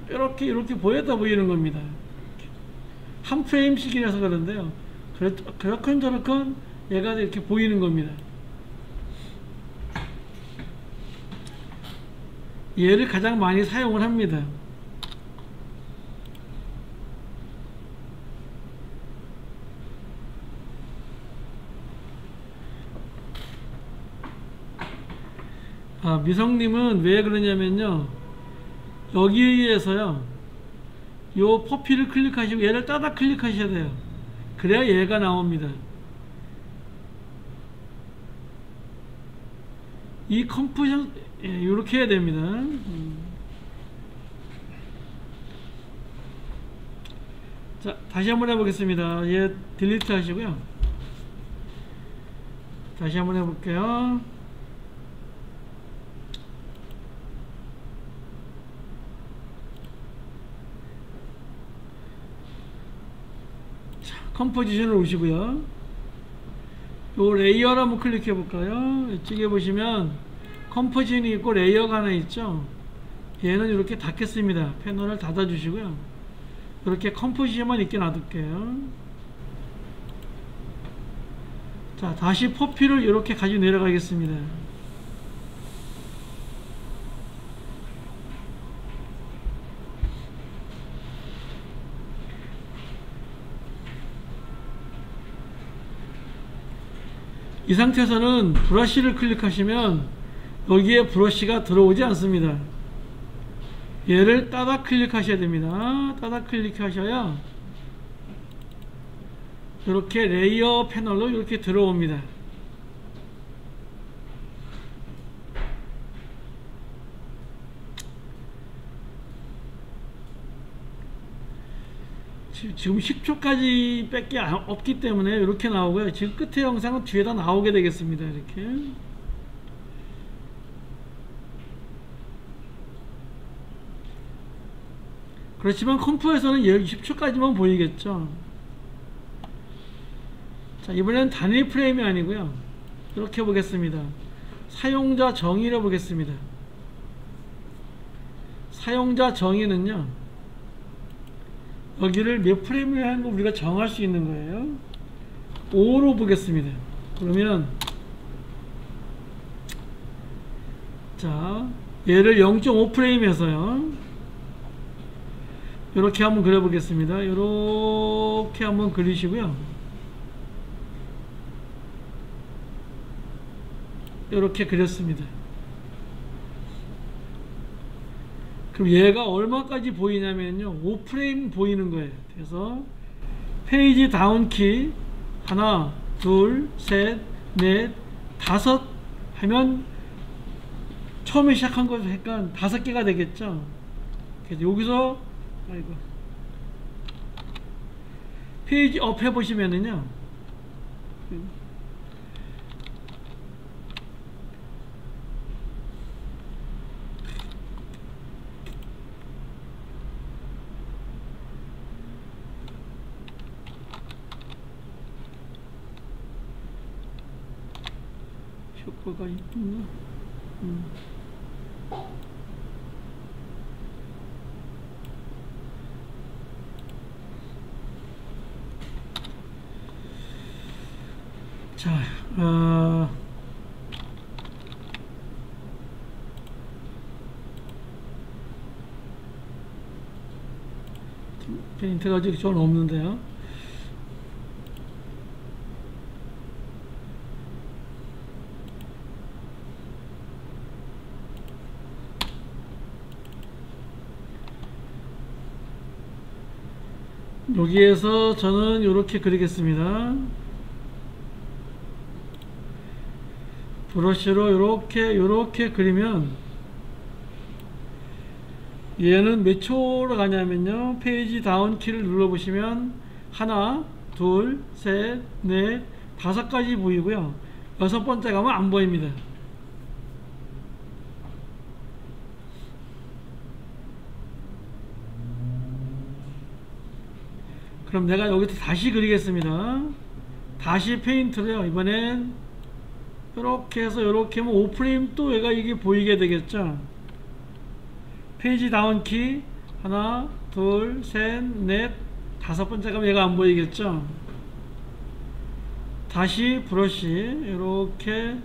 이렇게 보였다 보이는 겁니다. 한 프레임씩이라서 그런데요, 그렇건 저렇건 얘가 이렇게 보이는 겁니다. 얘를 가장 많이 사용을 합니다. 미성님은 왜 그러냐면요, 여기에서요 요 퍼피를 클릭하시고 얘를 따다 클릭하셔야 돼요. 그래야 얘가 나옵니다. 이 컴포지션 이렇게 해야 됩니다. 자, 다시 한번 해보겠습니다. 얘 딜리트 하시고요. 다시 한번 해볼게요. 자, 컴포지션을 오시고요. 요 레이어를 한번 클릭해 볼까요? 이쪽에 보시면 컴포지션이 있고 레이어가 하나 있죠. 얘는 이렇게 닫겠습니다. 패널을 닫아 주시고요. 이렇게 컴포지션만 있게 놔둘게요. 자, 다시 퍼피를 이렇게 가지고 내려가겠습니다. 이 상태에서는 브러쉬를 클릭하시면 여기에 브러쉬가 들어오지 않습니다. 얘를 따다 클릭하셔야 됩니다. 따다 클릭하셔야 이렇게 레이어 패널로 이렇게 들어옵니다. 지금 10초까지 밖에 없기 때문에 이렇게 나오고요. 지금 끝에 영상은 뒤에다 나오게 되겠습니다. 이렇게. 그렇지만 컴프에서는 10초까지만 보이겠죠. 자, 이번엔 단위 프레임이 아니고요. 이렇게 보겠습니다. 사용자 정의를 보겠습니다. 사용자 정의는요, 여기를 몇 프레임을 하는 거 우리가 정할 수 있는 거예요. 5로 보겠습니다. 그러면 자, 얘를 0.5 프레임에서요 이렇게 한번 그려보겠습니다. 이렇게 한번 그리시고요. 이렇게 그렸습니다. 그럼 얘가 얼마까지 보이냐면요, 5프레임 보이는 거예요. 그래서 페이지 다운 키 하나, 둘, 셋, 넷, 다섯 하면 처음에 시작한 거에서 약간 5개가 되겠죠. 그래서 여기서 아이고, 페이지 업 해보시면은요, 효과가 있구나. 자, 페인트가 아직 전 없는데요. 여기에서 저는 이렇게 그리겠습니다. 브러쉬로 이렇게 그리면 얘는 몇 초로 가냐면요, 페이지 다운 키를 눌러보시면 하나, 둘, 셋, 넷, 5가지 보이고요. 6번째 가면 안 보입니다. 그럼 내가 여기서 다시 그리겠습니다. 다시 페인트로요. 이번엔 이렇게 해서 이렇게 하면 5프레임 또 얘가 이게 보이게 되겠죠. 페이지 다운 키 하나, 둘, 셋, 넷, 5번째 가면 얘가 안 보이겠죠. 다시 브러쉬 이렇게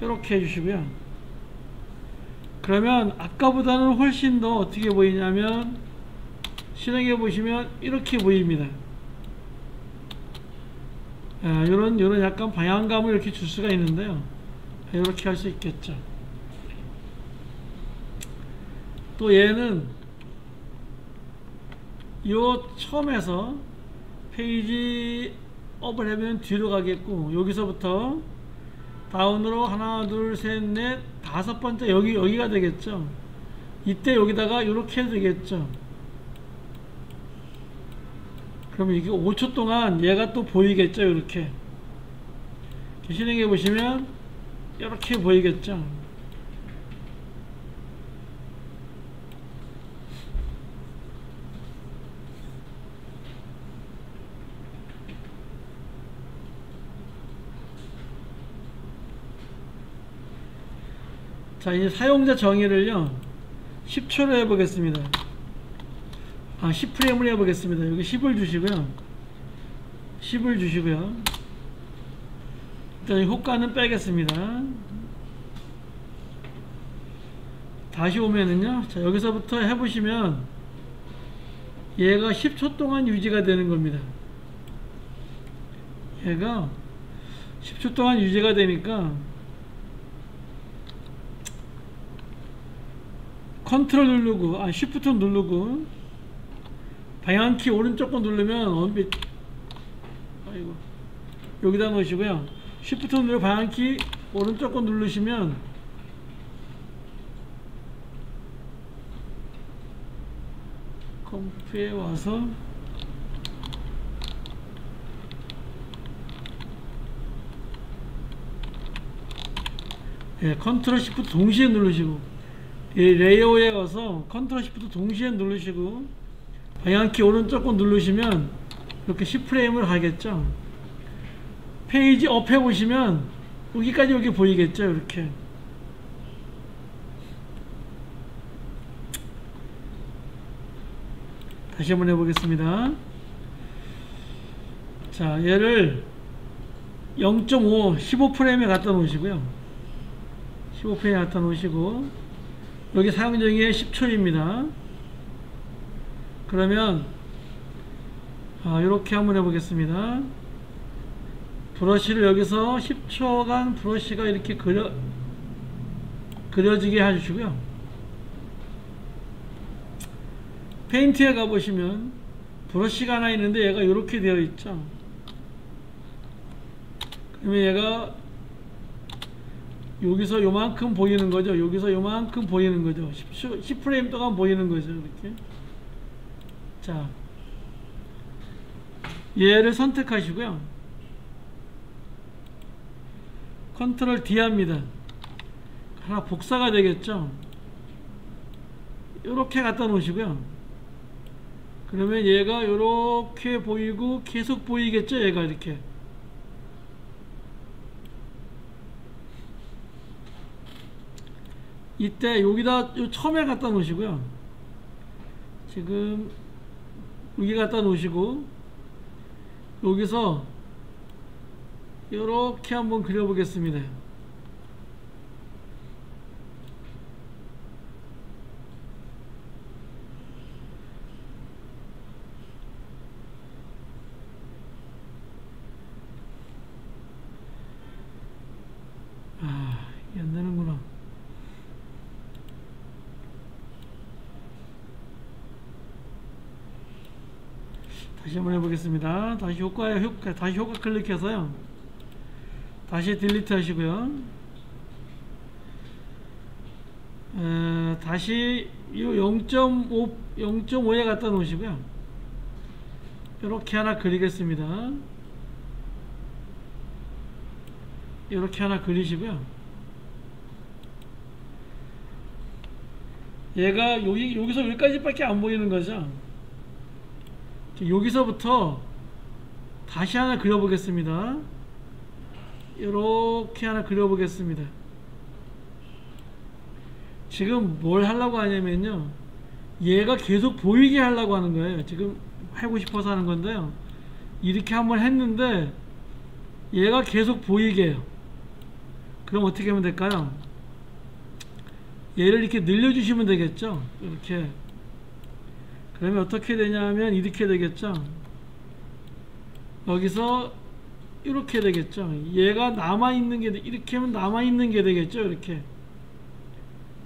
해주시고요. 그러면 아까보다는 훨씬 더 어떻게 보이냐면, 실행해 보시면 이렇게 보입니다. 이런 약간 방향감을 이렇게 줄 수가 있는데요. 이렇게 할 수 있겠죠. 또 얘는 요 처음에서 페이지 업을 하면 뒤로 가겠고, 여기서부터 다운으로 하나 둘 셋 넷 다섯 번째 여기가 되겠죠. 이때 여기다가 이렇게 해도 되겠죠. 그러면 이게 5초 동안 얘가 또 보이겠죠. 이렇게 실행해 보시면 이렇게 보이겠죠. 자, 이제 사용자 정의를요 10초로 해보겠습니다. 10프레임을 해보겠습니다. 여기 10을 주시고요. 10을 주시고요. 일단 효과는 빼겠습니다. 다시 오면은요, 자, 여기서부터 해보시면 얘가 10초 동안 유지가 되는 겁니다. 얘가 10초 동안 유지가 되니까 컨트롤 누르고, 쉬프트 누르고, 방향키 오른쪽 거 누르면 원빛, 아이고, 여기다 놓으시고요. 쉬프트 누르고 방향키 오른쪽 거 누르시면 컴프에 와서 컨트롤 쉬프트 동시에 누르시고, 이 레이어에 가서 컨트롤 쉬프트 동시에 누르시고 방향키 오른쪽 거 누르시면 이렇게 10프레임을 하겠죠. 페이지 업 해보시면 여기까지 여기 보이겠죠. 이렇게 다시 한번 해보겠습니다. 자, 얘를 0.5 15프레임에 갖다 놓으시고요. 15프레임에 갖다 놓으시고 여기 사용정의에 10초입니다. 그러면 이렇게 한번 해보겠습니다. 브러쉬를 여기서 10초간 브러쉬가 이렇게 그려지게 해주시고요. 페인트에 가보시면 브러쉬가 하나 있는데 얘가 이렇게 되어 있죠. 그러면 얘가 여기서 요만큼 보이는 거죠. 여기서 요만큼 보이는 거죠. 10프레임 동안 보이는 거죠. 이렇게. 자, 얘를 선택하시고요. 컨트롤 D 합니다. 하나 복사가 되겠죠. 이렇게 갖다 놓으시고요. 그러면 얘가 이렇게 보이고 계속 보이겠죠. 얘가 이렇게. 이때 여기다 처음에 갖다 놓으시고요. 지금 여기 갖다 놓으시고 여기서 이렇게 한번 그려보겠습니다. 이게 안 되는구나. 다시 한번 해보겠습니다. 다시 다시 효과 클릭해서요. 다시 딜리트 하시고요. 다시 이 0.5에 갖다 놓으시고요. 이렇게 하나 그리겠습니다. 이렇게 하나 그리시고요. 얘가 여기서 여기까지밖에 안 보이는 거죠. 여기서부터 다시 하나 그려보겠습니다. 이렇게 하나 그려보겠습니다. 지금 뭘 하려고 하냐면요, 얘가 계속 보이게 하려고 하는 거예요. 지금 하고 싶어서 하는 건데요, 이렇게 한번 했는데 얘가 계속 보이게 해요. 그럼 어떻게 하면 될까요? 얘를 이렇게 늘려주시면 되겠죠. 이렇게. 그러면 어떻게 되냐면 이렇게 되겠죠. 여기서 이렇게 되겠죠. 얘가 남아있는 게, 이렇게 하면 남아있는 게 되겠죠. 이렇게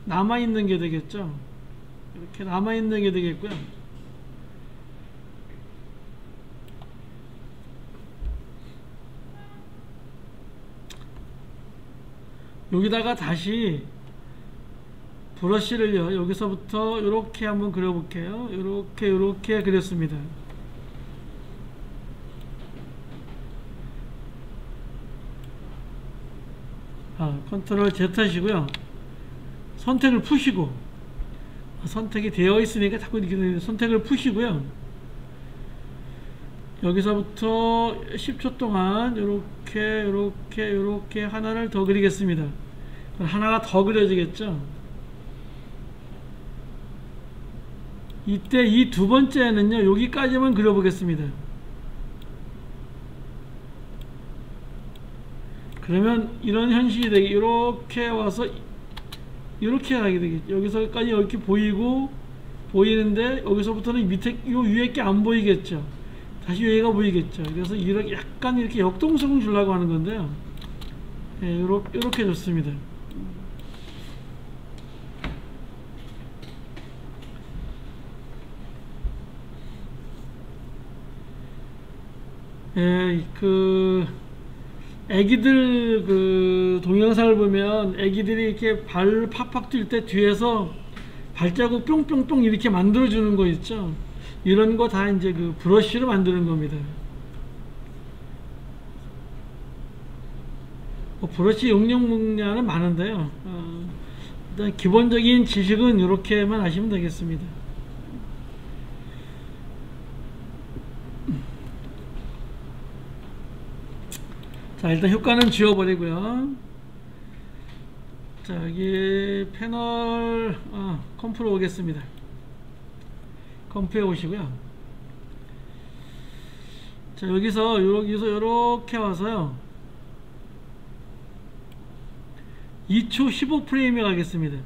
남아있는 게 되겠죠. 이렇게 남아있는 게 되겠고요. 여기다가 다시 브러쉬를요, 여기서부터 이렇게 한번 그려볼게요. 이렇게 그렸습니다. 컨트롤 Z 하시고요. 선택을 푸시고, 선택이 되어 있으니까 자꾸 이렇게 되는데, 선택을 푸시고요. 여기서부터 10초 동안 이렇게 하나를 더 그리겠습니다. 하나가 더 그려지겠죠. 이때 이 두 번째는요, 여기까지만 그려보겠습니다. 그러면 이런 현실이 되게 이렇게 와서 이렇게 하게 되겠죠. 여기서까지 이렇게 보이는데 여기서부터는 밑에 요 위에 게 안 보이겠죠. 다시 여기가 보이겠죠. 그래서 이렇게 약간 이렇게 역동성을 주려고 하는 건데요. 네, 이렇게 좋습니다. 예, 애기들 동영상을 보면 애기들이 이렇게 발 팍팍 뛸 때 뒤에서 발자국 뿅뿅뿅 이렇게 만들어주는 거 있죠. 이런 거 다 이제 브러쉬로 만드는 겁니다. 브러쉬 용량 분야는 많은데요. 일단 기본적인 지식은 이렇게만 하시면 되겠습니다. 자, 일단 효과는 지워버리고요. 자, 여기 패널 컴프로 오겠습니다. 컴프에 오시고요. 자, 여기서 이렇게 와서요, 2초 15프레임에 가겠습니다.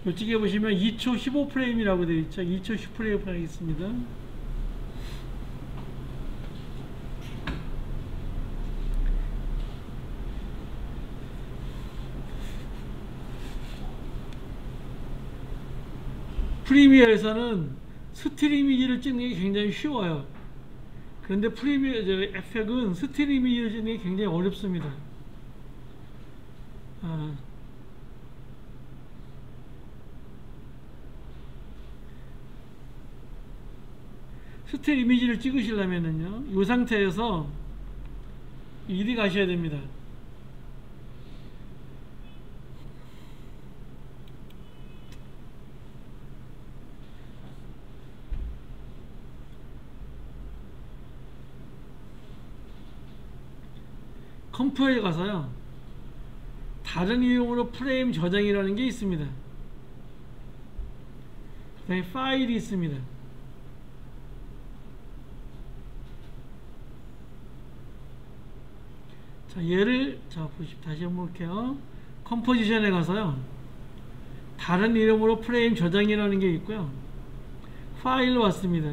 이쪽에 보시면 2초 15프레임이라고 되어 있죠. 2초 10프레임 가겠습니다. 프리미어에서는 스틸 이미지를 찍는 게 굉장히 쉬워요. 그런데 프리미어 에펙은 스틸 이미지를 찍는 게 굉장히 어렵습니다. 스틸 이미지를 찍으시려면은요, 이 상태에서 이리 가셔야 됩니다. 컴프에 가서요, 다른 이용으로 프레임 저장이라는 게 있습니다. 그 다음에 파일이 있습니다. 자, 얘를 다시 한번 볼게요. 컴포지션에 가서요, 다른 이름으로 프레임 저장이라는 게 있고요, 파일로 왔습니다.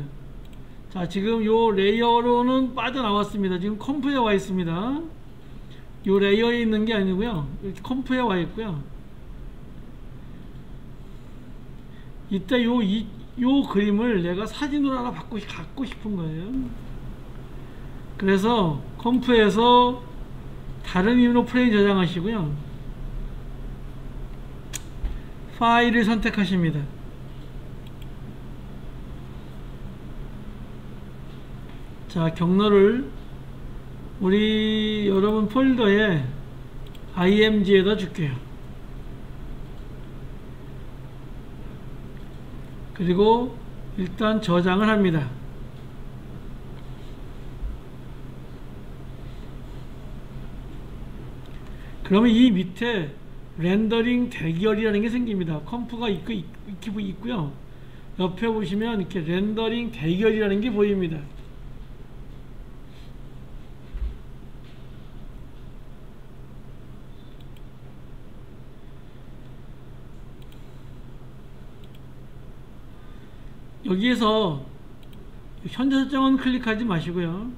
자, 지금 요 레이어로는 빠져나왔습니다. 지금 컴프에 와 있습니다. 요 레이어에 있는 게 아니고요, 이렇게 컴프에 와 있고요. 이때 요 그림을 내가 사진으로 하나 갖고 싶은 거예요. 그래서 컴프에서 다른 이름으로 프레임 저장하시고요, 파일을 선택하십니다. 자, 경로를 우리 여러분 폴더에 img에다 줄게요. 그리고 일단 저장을 합니다. 그러면 이 밑에 렌더링 대결이라는 게 생깁니다. 컴프가 있고요, 옆에 보시면 이렇게 렌더링 대결이라는 게 보입니다. 여기에서 현재 설정은 클릭하지 마시고요,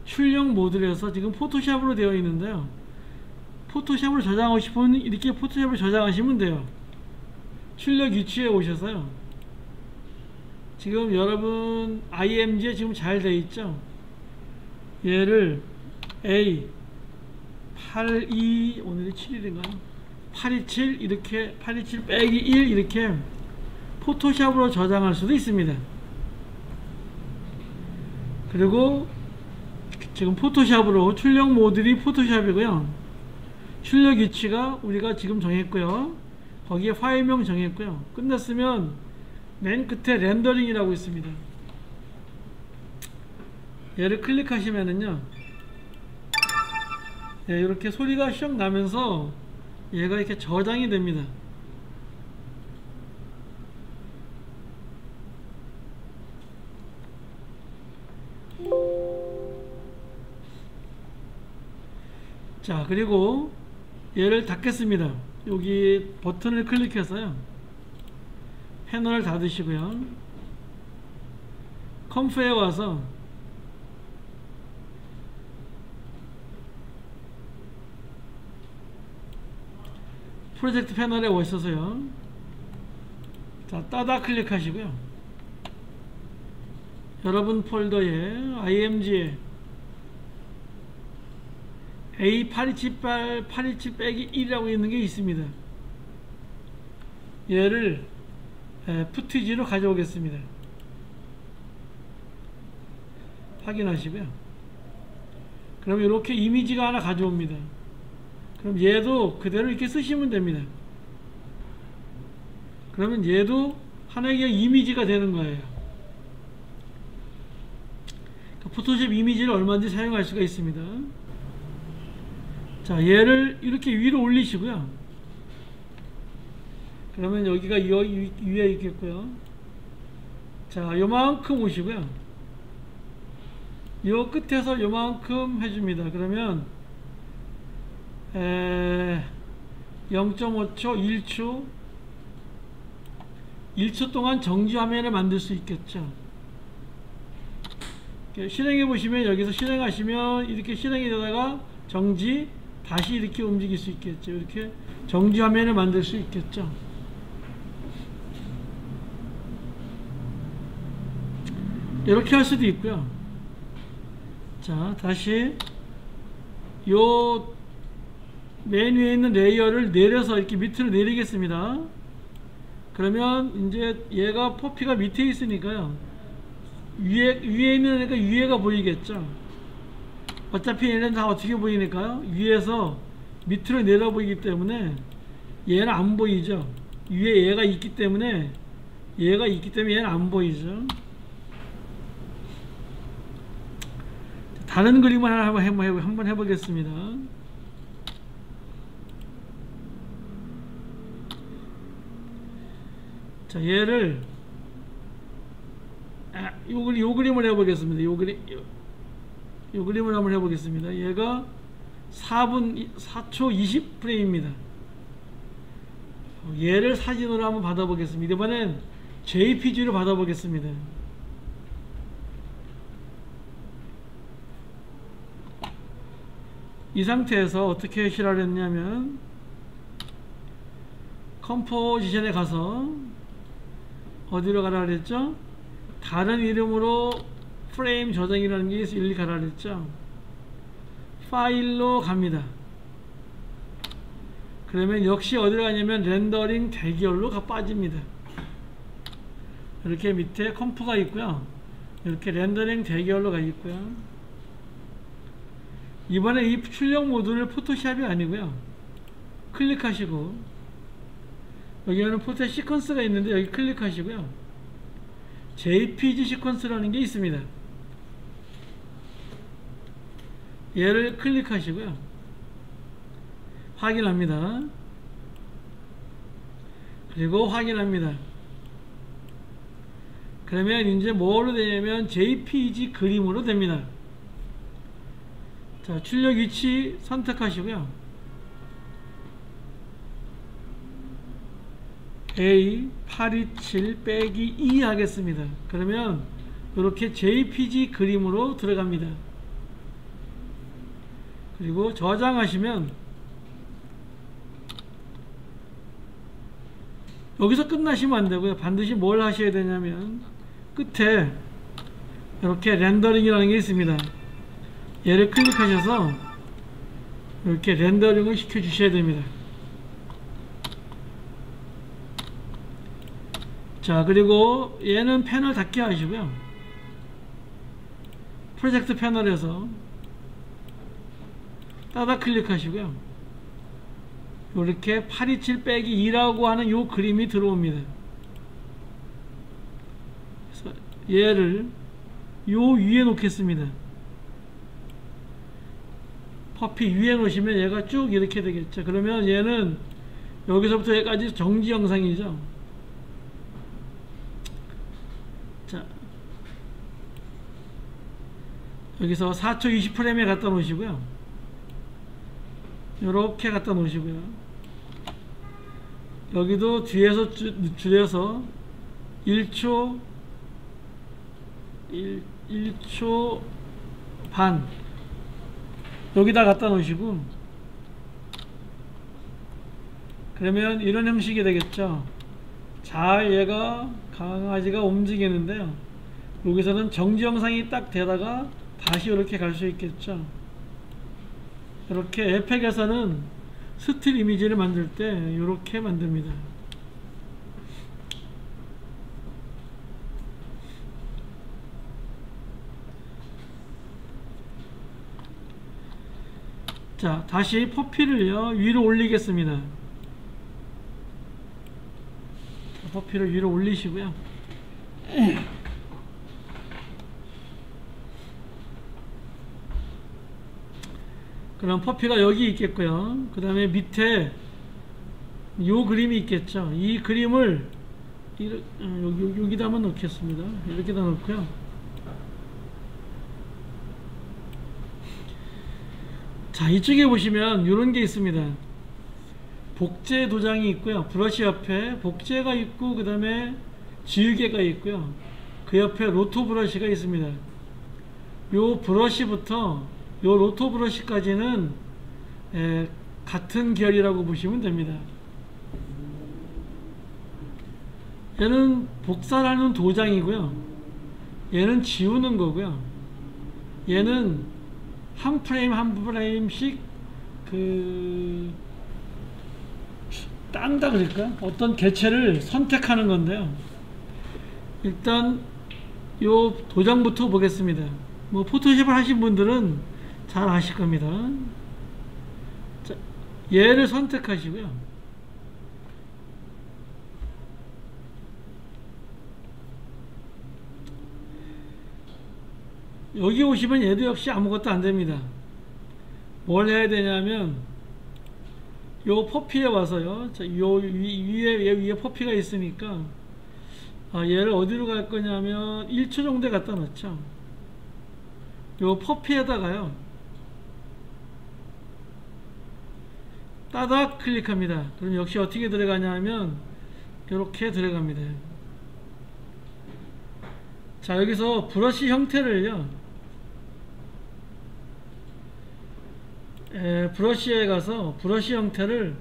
출력 모드에서 지금 포토샵으로 되어 있는데요, 포토샵으로 저장하고 싶으면 이렇게 포토샵으로 저장하시면 돼요. 출력 위치에 오셔서요. 지금 여러분 IMG에 지금 잘 돼 있죠. 얘를 A 82 오늘이 7일인가요? 827 이렇게 827 빼기 1 이렇게 포토샵으로 저장할 수도 있습니다. 그리고 지금 포토샵으로 출력 모듈이 포토샵이고요. 출력 위치가 우리가 지금 정했고요. 거기에 파일명 정했고요. 끝났으면 맨 끝에 렌더링이라고 있습니다. 얘를 클릭하시면은요, 예, 이렇게 소리가 슉 나면서 얘가 이렇게 저장이 됩니다. 자, 그리고 얘를 닫겠습니다. 여기 버튼을 클릭해서요, 패널을 닫으시고요, 컴프에 와서 프로젝트 패널에 오셔서요, 자, 따다 클릭하시고요, 여러분 폴더에 IMG에 A827 827-1이라고 있는 게 있습니다. 얘를 푸티지로 가져오겠습니다. 확인하시고요. 그럼 이렇게 이미지가 하나 가져옵니다. 그럼 얘도 그대로 이렇게 쓰시면 됩니다. 그러면 얘도 하나의 이미지가 되는 거예요. 포토샵 이미지를 얼마든지 사용할 수가 있습니다. 자, 얘를 이렇게 위로 올리시고요. 그러면 여기가 위에 있겠고요. 자, 요만큼 오시고요. 요 끝에서 요만큼 해줍니다. 그러면 0.5초, 1초 동안 정지 화면을 만들 수 있겠죠. 실행해 보시면, 여기서 실행하시면 이렇게 실행이 되다가 정지, 다시 이렇게 움직일 수 있겠죠. 이렇게 정지 화면을 만들 수 있겠죠. 이렇게 할 수도 있고요. 자, 다시 요 맨 위에 있는 레이어를 내려서 이렇게 밑으로 내리겠습니다. 그러면 이제 얘가 포피가 밑에 있으니까요, 위에 있는 애가 위에가 보이겠죠. 어차피 얘는 다 어떻게 보이니까요, 위에서 밑으로 내려 보이기 때문에 얘는 안 보이죠. 위에 얘가 있기 때문에 얘는 안 보이죠. 다른 그림을 하나 한번 해보겠습니다. 자, 얘를 요 그림을 해보겠습니다. 요 그림을 한번 해보겠습니다. 얘가 4초 20프레임입니다. 얘를 사진으로 한번 받아보겠습니다. 이번엔 JPG로 받아보겠습니다. 이 상태에서 어떻게 실화를 했냐면, 컴포지션에 가서 어디로 가라 그랬죠? 다른 이름으로 프레임 저장이라는 게 일리 가라 그랬죠? 파일로 갑니다. 그러면 역시 어디로 가냐면 렌더링 대기열로 빠집니다. 이렇게 밑에 컴프가 있고요, 이렇게 렌더링 대기열로 가 있고요. 이번에 이 출력 모듈을 포토샵이 아니고요, 클릭하시고 여기는 포토 시퀀스가 있는데 여기 클릭하시고요, JPG 시퀀스라는 게 있습니다. 얘를 클릭하시고요, 확인합니다. 그리고 확인합니다. 그러면 이제 뭐로 되냐면 JPG 그림으로 됩니다. 자, 출력 위치 선택하시고요, A827-2 하겠습니다. 그러면 이렇게 JPG 그림으로 들어갑니다. 그리고 저장하시면 여기서 끝나시면 안 되고요. 반드시 뭘 하셔야 되냐면 끝에 이렇게 렌더링이라는 게 있습니다. 얘를 클릭하셔서 이렇게 렌더링을 시켜 주셔야 됩니다. 자, 그리고 얘는 패널 닫게 하시고요. 프로젝트 패널에서 따다 클릭하시고요. 이렇게 827-2라고 하는 요 그림이 들어옵니다. 그래서 얘를 요 위에 놓겠습니다. 퍼피 위에 놓으시면 얘가 쭉 이렇게 되겠죠. 그러면 얘는 여기서부터 여기까지 정지 영상이죠. 자, 여기서 4초 20프레임에 갖다 놓으시고요. 이렇게 갖다 놓으시고요. 여기도 뒤에서 줄여서 1초 1초 반 여기다 갖다 놓으시고, 그러면 이런 형식이 되겠죠. 잘 얘가 강아지가 움직이는데요, 여기서는 정지 영상이 딱 되다가 다시 이렇게 갈 수 있겠죠. 이렇게 에펙에서는 스틸 이미지를 만들 때 이렇게 만듭니다. 자, 다시 퍼피를요 위로 올리겠습니다. 퍼피를 위로 올리시고요. 그럼 퍼피가 여기 있겠고요. 그 다음에 밑에 요 그림이 있겠죠. 이 그림을 여기다 한번 놓겠습니다. 이렇게다 놓고요. 자, 이쪽에 보시면 이런 게 있습니다. 복제 도장이 있고요. 브러쉬 옆에 복제가 있고, 그 다음에 지우개가 있고요. 그 옆에 로토 브러쉬가 있습니다. 요 브러쉬부터 요 로토 브러쉬까지는 같은 결이라고 보시면 됩니다. 얘는 복사하는 도장이고요. 얘는 지우는 거고요. 얘는 한 프레임 한 프레임씩 딴다 그럴까? 어떤 개체를 선택하는 건데요. 일단 요 도장부터 보겠습니다. 뭐 포토샵을 하신 분들은 잘 아실 겁니다. 자, 얘를 선택하시고요. 여기 오시면 얘도 역시 아무것도 안 됩니다. 뭘 해야 되냐면 요 퍼피에 와서요. 자, 요 위에 퍼피가 있으니까 얘를 어디로 갈 거냐면 1초 정도에 갖다 놓죠. 요 퍼피에다가요 따닥 클릭합니다. 그럼 역시 어떻게 들어가냐면 이렇게 들어갑니다. 자, 여기서 브러쉬 형태를요, 브러쉬에 가서 브러쉬 형태를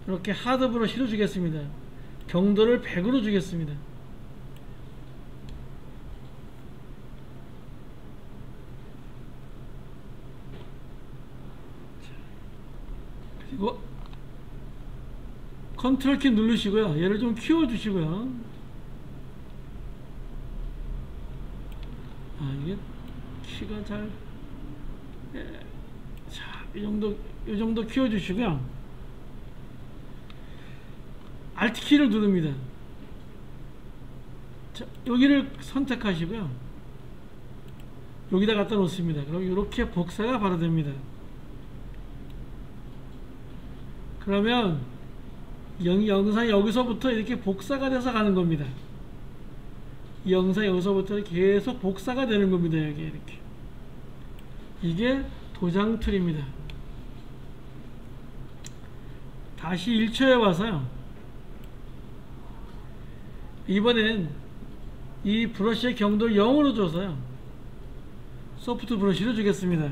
이렇게 하드 브러쉬로 주겠습니다. 경도를 100으로 주겠습니다. 그리고 컨트롤 키 누르시고요. 얘를 좀 키워 주시고요. 이게 키가 잘, 자, 이 정도 키워 주시고요. Alt 키를 누릅니다. 자, 여기를 선택하시고요. 여기다 갖다 놓습니다. 그럼 이렇게 복사가 바로 됩니다. 그러면 영상이 여기서부터 이렇게 복사가 돼서 가는 겁니다. 이 영상이 여기서부터 계속 복사가 되는 겁니다. 여기 이렇게. 이게 도장 툴입니다. 다시 1초에 와서요. 이번엔 이 브러쉬의 경도를 0으로 줘서요. 소프트 브러쉬를 주겠습니다.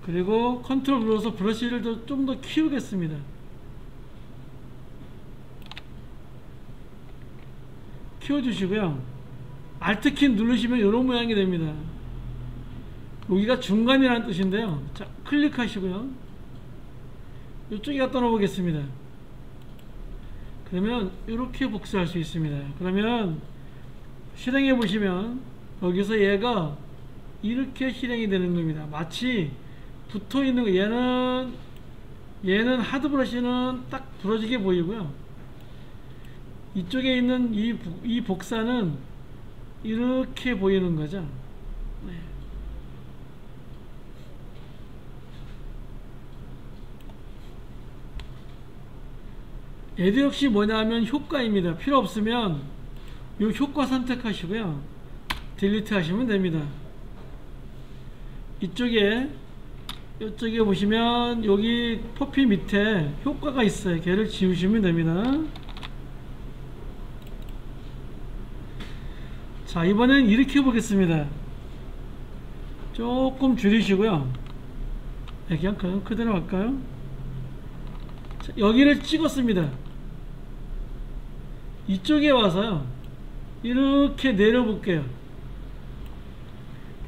그리고 컨트롤 눌러서 브러쉬를 좀 더 키우겠습니다. 키워주시고요. Alt키 누르시면 이런 모양이 됩니다. 여기가 중간이라는 뜻인데요. 자, 클릭하시고요. 이쪽에 갖다 놓아보겠습니다. 그러면 이렇게 복사할 수 있습니다. 그러면 실행해 보시면 여기서 얘가 이렇게 실행이 되는 겁니다. 마치 붙어 있는 거, 얘는 하드 브러쉬는 딱 부러지게 보이고요. 이쪽에 있는 이 복사는 이렇게 보이는 거죠. 네. 얘도 역시 뭐냐면 효과입니다. 필요 없으면 이 효과 선택하시고요. 딜리트 하시면 됩니다. 이쪽에 보시면 여기 퍼피 밑에 효과가 있어요. 걔를 지우시면 됩니다. 자, 이번엔 이렇게 해보겠습니다. 조금 줄이시고요. 네, 그냥 그대로 할까요? 자, 여기를 찍었습니다. 이쪽에 와서요, 이렇게 내려볼게요.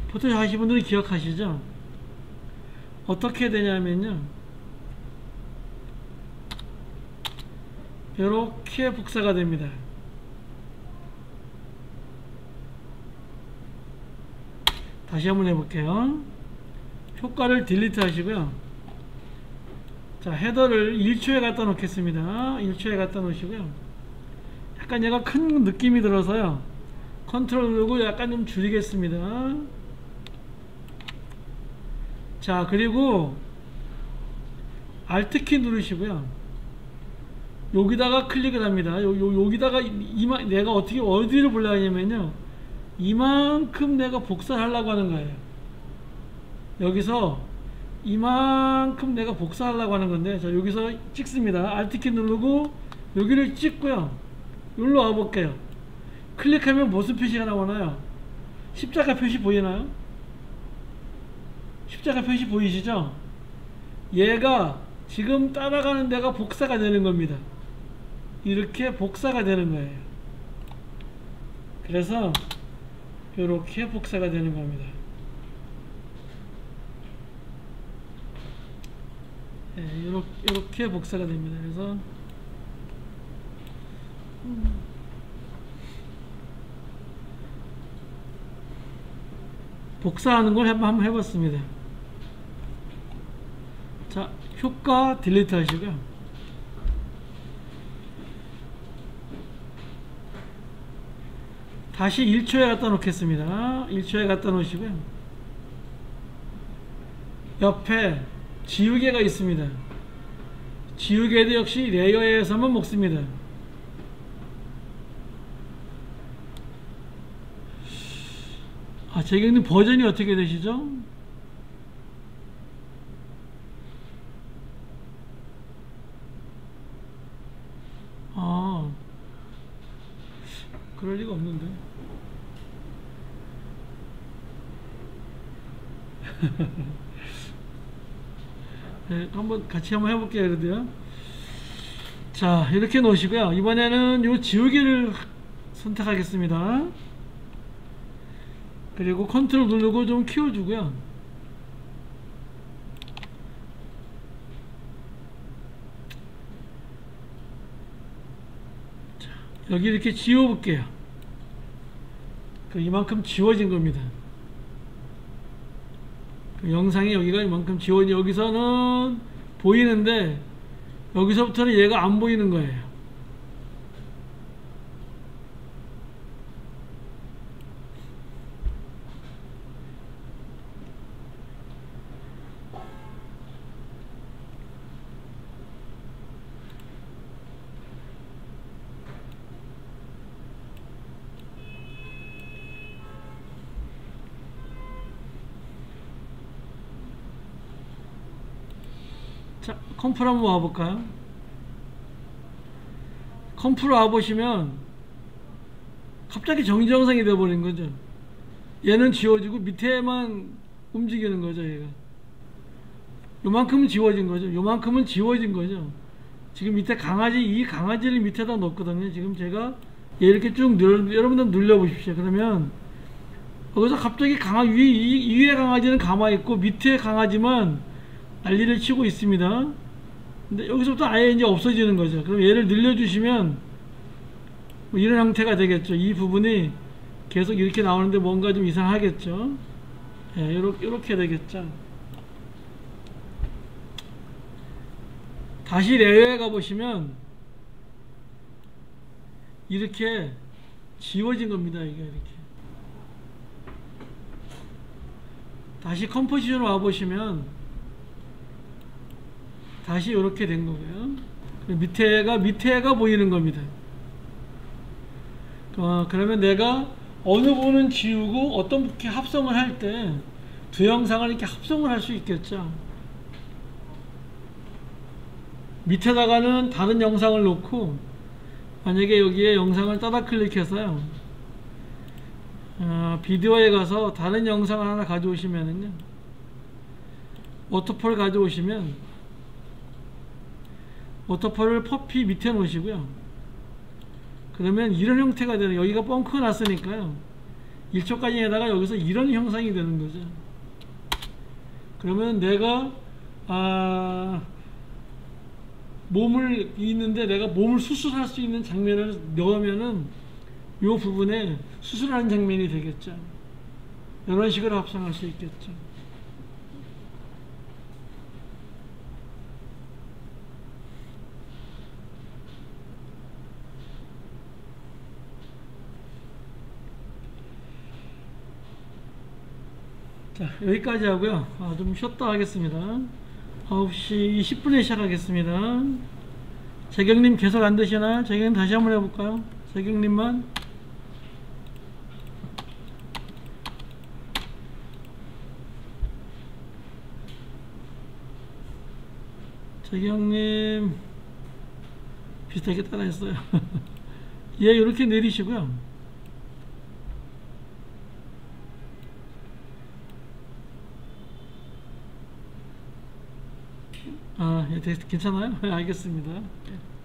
포토샵 하시는 분들은 기억하시죠? 어떻게 되냐면요, 이렇게 복사가 됩니다. 다시 한번 해볼게요. 효과를 딜리트 하시고요. 자, 헤더를 1초에 갖다 놓겠습니다. 1초에 갖다 놓으시고요. 약간 얘가 큰 느낌이 들어서요, 컨트롤 누르고 약간 좀 줄이겠습니다. 자, 그리고 Alt키 누르시고요. 여기다가 클릭을 합니다. 여기다가 내가 어디를 보려고 하냐면요, 이만큼 내가 복사를 하려고 하는 거예요. 여기서 이만큼 내가 복사하려고 하는 건데, 자, 여기서 찍습니다. Alt키 누르고 여기를 찍고요. 여기로 와볼게요. 클릭하면 무슨 표시가 나오나요? 십자가 표시 보이나요? 십자가 표시 보이시죠? 얘가 지금 따라가는 데가 복사가 되는 겁니다. 이렇게 복사가 되는 거예요. 그래서 이렇게 복사가 되는 겁니다. 네, 이렇게 복사가 됩니다. 그래서 복사하는 걸 한번 해봤습니다. 자, 효과 딜리트 하시고요. 다시 1초에 갖다 놓겠습니다. 1초에 갖다 놓으시고요. 옆에 지우개가 있습니다. 지우개도 역시 레이어에서만 먹습니다. 제가 있는 버전이 어떻게 되시죠? 그럴 리가 없는데. 네, 같이 한번 해볼게요. 그래도요. 자, 이렇게 놓으시고요. 이번에는 요 지우개를 선택하겠습니다. 그리고 컨트롤 누르고 좀 키워주고요. 자, 여기 이렇게 지워볼게요. 이만큼 지워진 겁니다. 영상이 여기가 이만큼 지워진, 여기서는 보이는데 여기서부터는 얘가 안 보이는 거예요. 자, 컴프로 한번 와볼까요? 컴프로 와보시면 갑자기 정지영상이 되어버린 거죠. 얘는 지워지고 밑에만 움직이는 거죠. 얘가 요만큼은 지워진 거죠. 요만큼은 지워진 거죠. 지금 밑에 강아지, 이 강아지를 밑에다 놓거든요. 지금 제가 얘 이렇게 쭉 여러분들 눌러보십시오. 그러면 거기서 갑자기 위에 강아지는 가만히 있고 밑에 강아지만 난리를 치고 있습니다. 근데 여기서부터 아예 이제 없어지는 거죠. 그럼 얘를 늘려주시면 뭐 이런 형태가 되겠죠. 이 부분이 계속 이렇게 나오는데 뭔가 좀 이상하겠죠. 예, 요렇게 되겠죠. 다시 레이어에 가보시면 이렇게 지워진 겁니다. 이게 이렇게. 다시 컴포지션 와보시면 다시 이렇게 된 거고요. 밑에가 보이는 겁니다. 그러면 내가 어느 부분은 지우고 어떤 부분 합성을 할 때 두 영상을 이렇게 합성을 할 수 있겠죠. 밑에다가는 다른 영상을 놓고 만약에 여기에 영상을 따라 클릭해서요, 비디오에 가서 다른 영상을 하나 가져오시면은요, 워터폴 가져오시면 워터폴을 퍼피 밑에 놓으시고요. 그러면 이런 형태가 되는, 여기가 뻥크가 났으니까요, 1초까지에다가 여기서 이런 형상이 되는 거죠. 그러면 내가 몸을 있는데 내가 몸을 수술할 수 있는 장면을 넣으면은 이 부분에 수술하는 장면이 되겠죠. 이런 식으로 합성할 수 있겠죠. 자, 여기까지 하고요. 좀 쉬었다 하겠습니다. 9시 20분에 시작하겠습니다. 재경님 계속 안 되시나요? 재경님 다시 한번 해볼까요? 재경님만. 재경님 비슷하게 따라했어요. 예, 이렇게 내리시고요. 예, 괜찮아요? 알겠습니다. 예.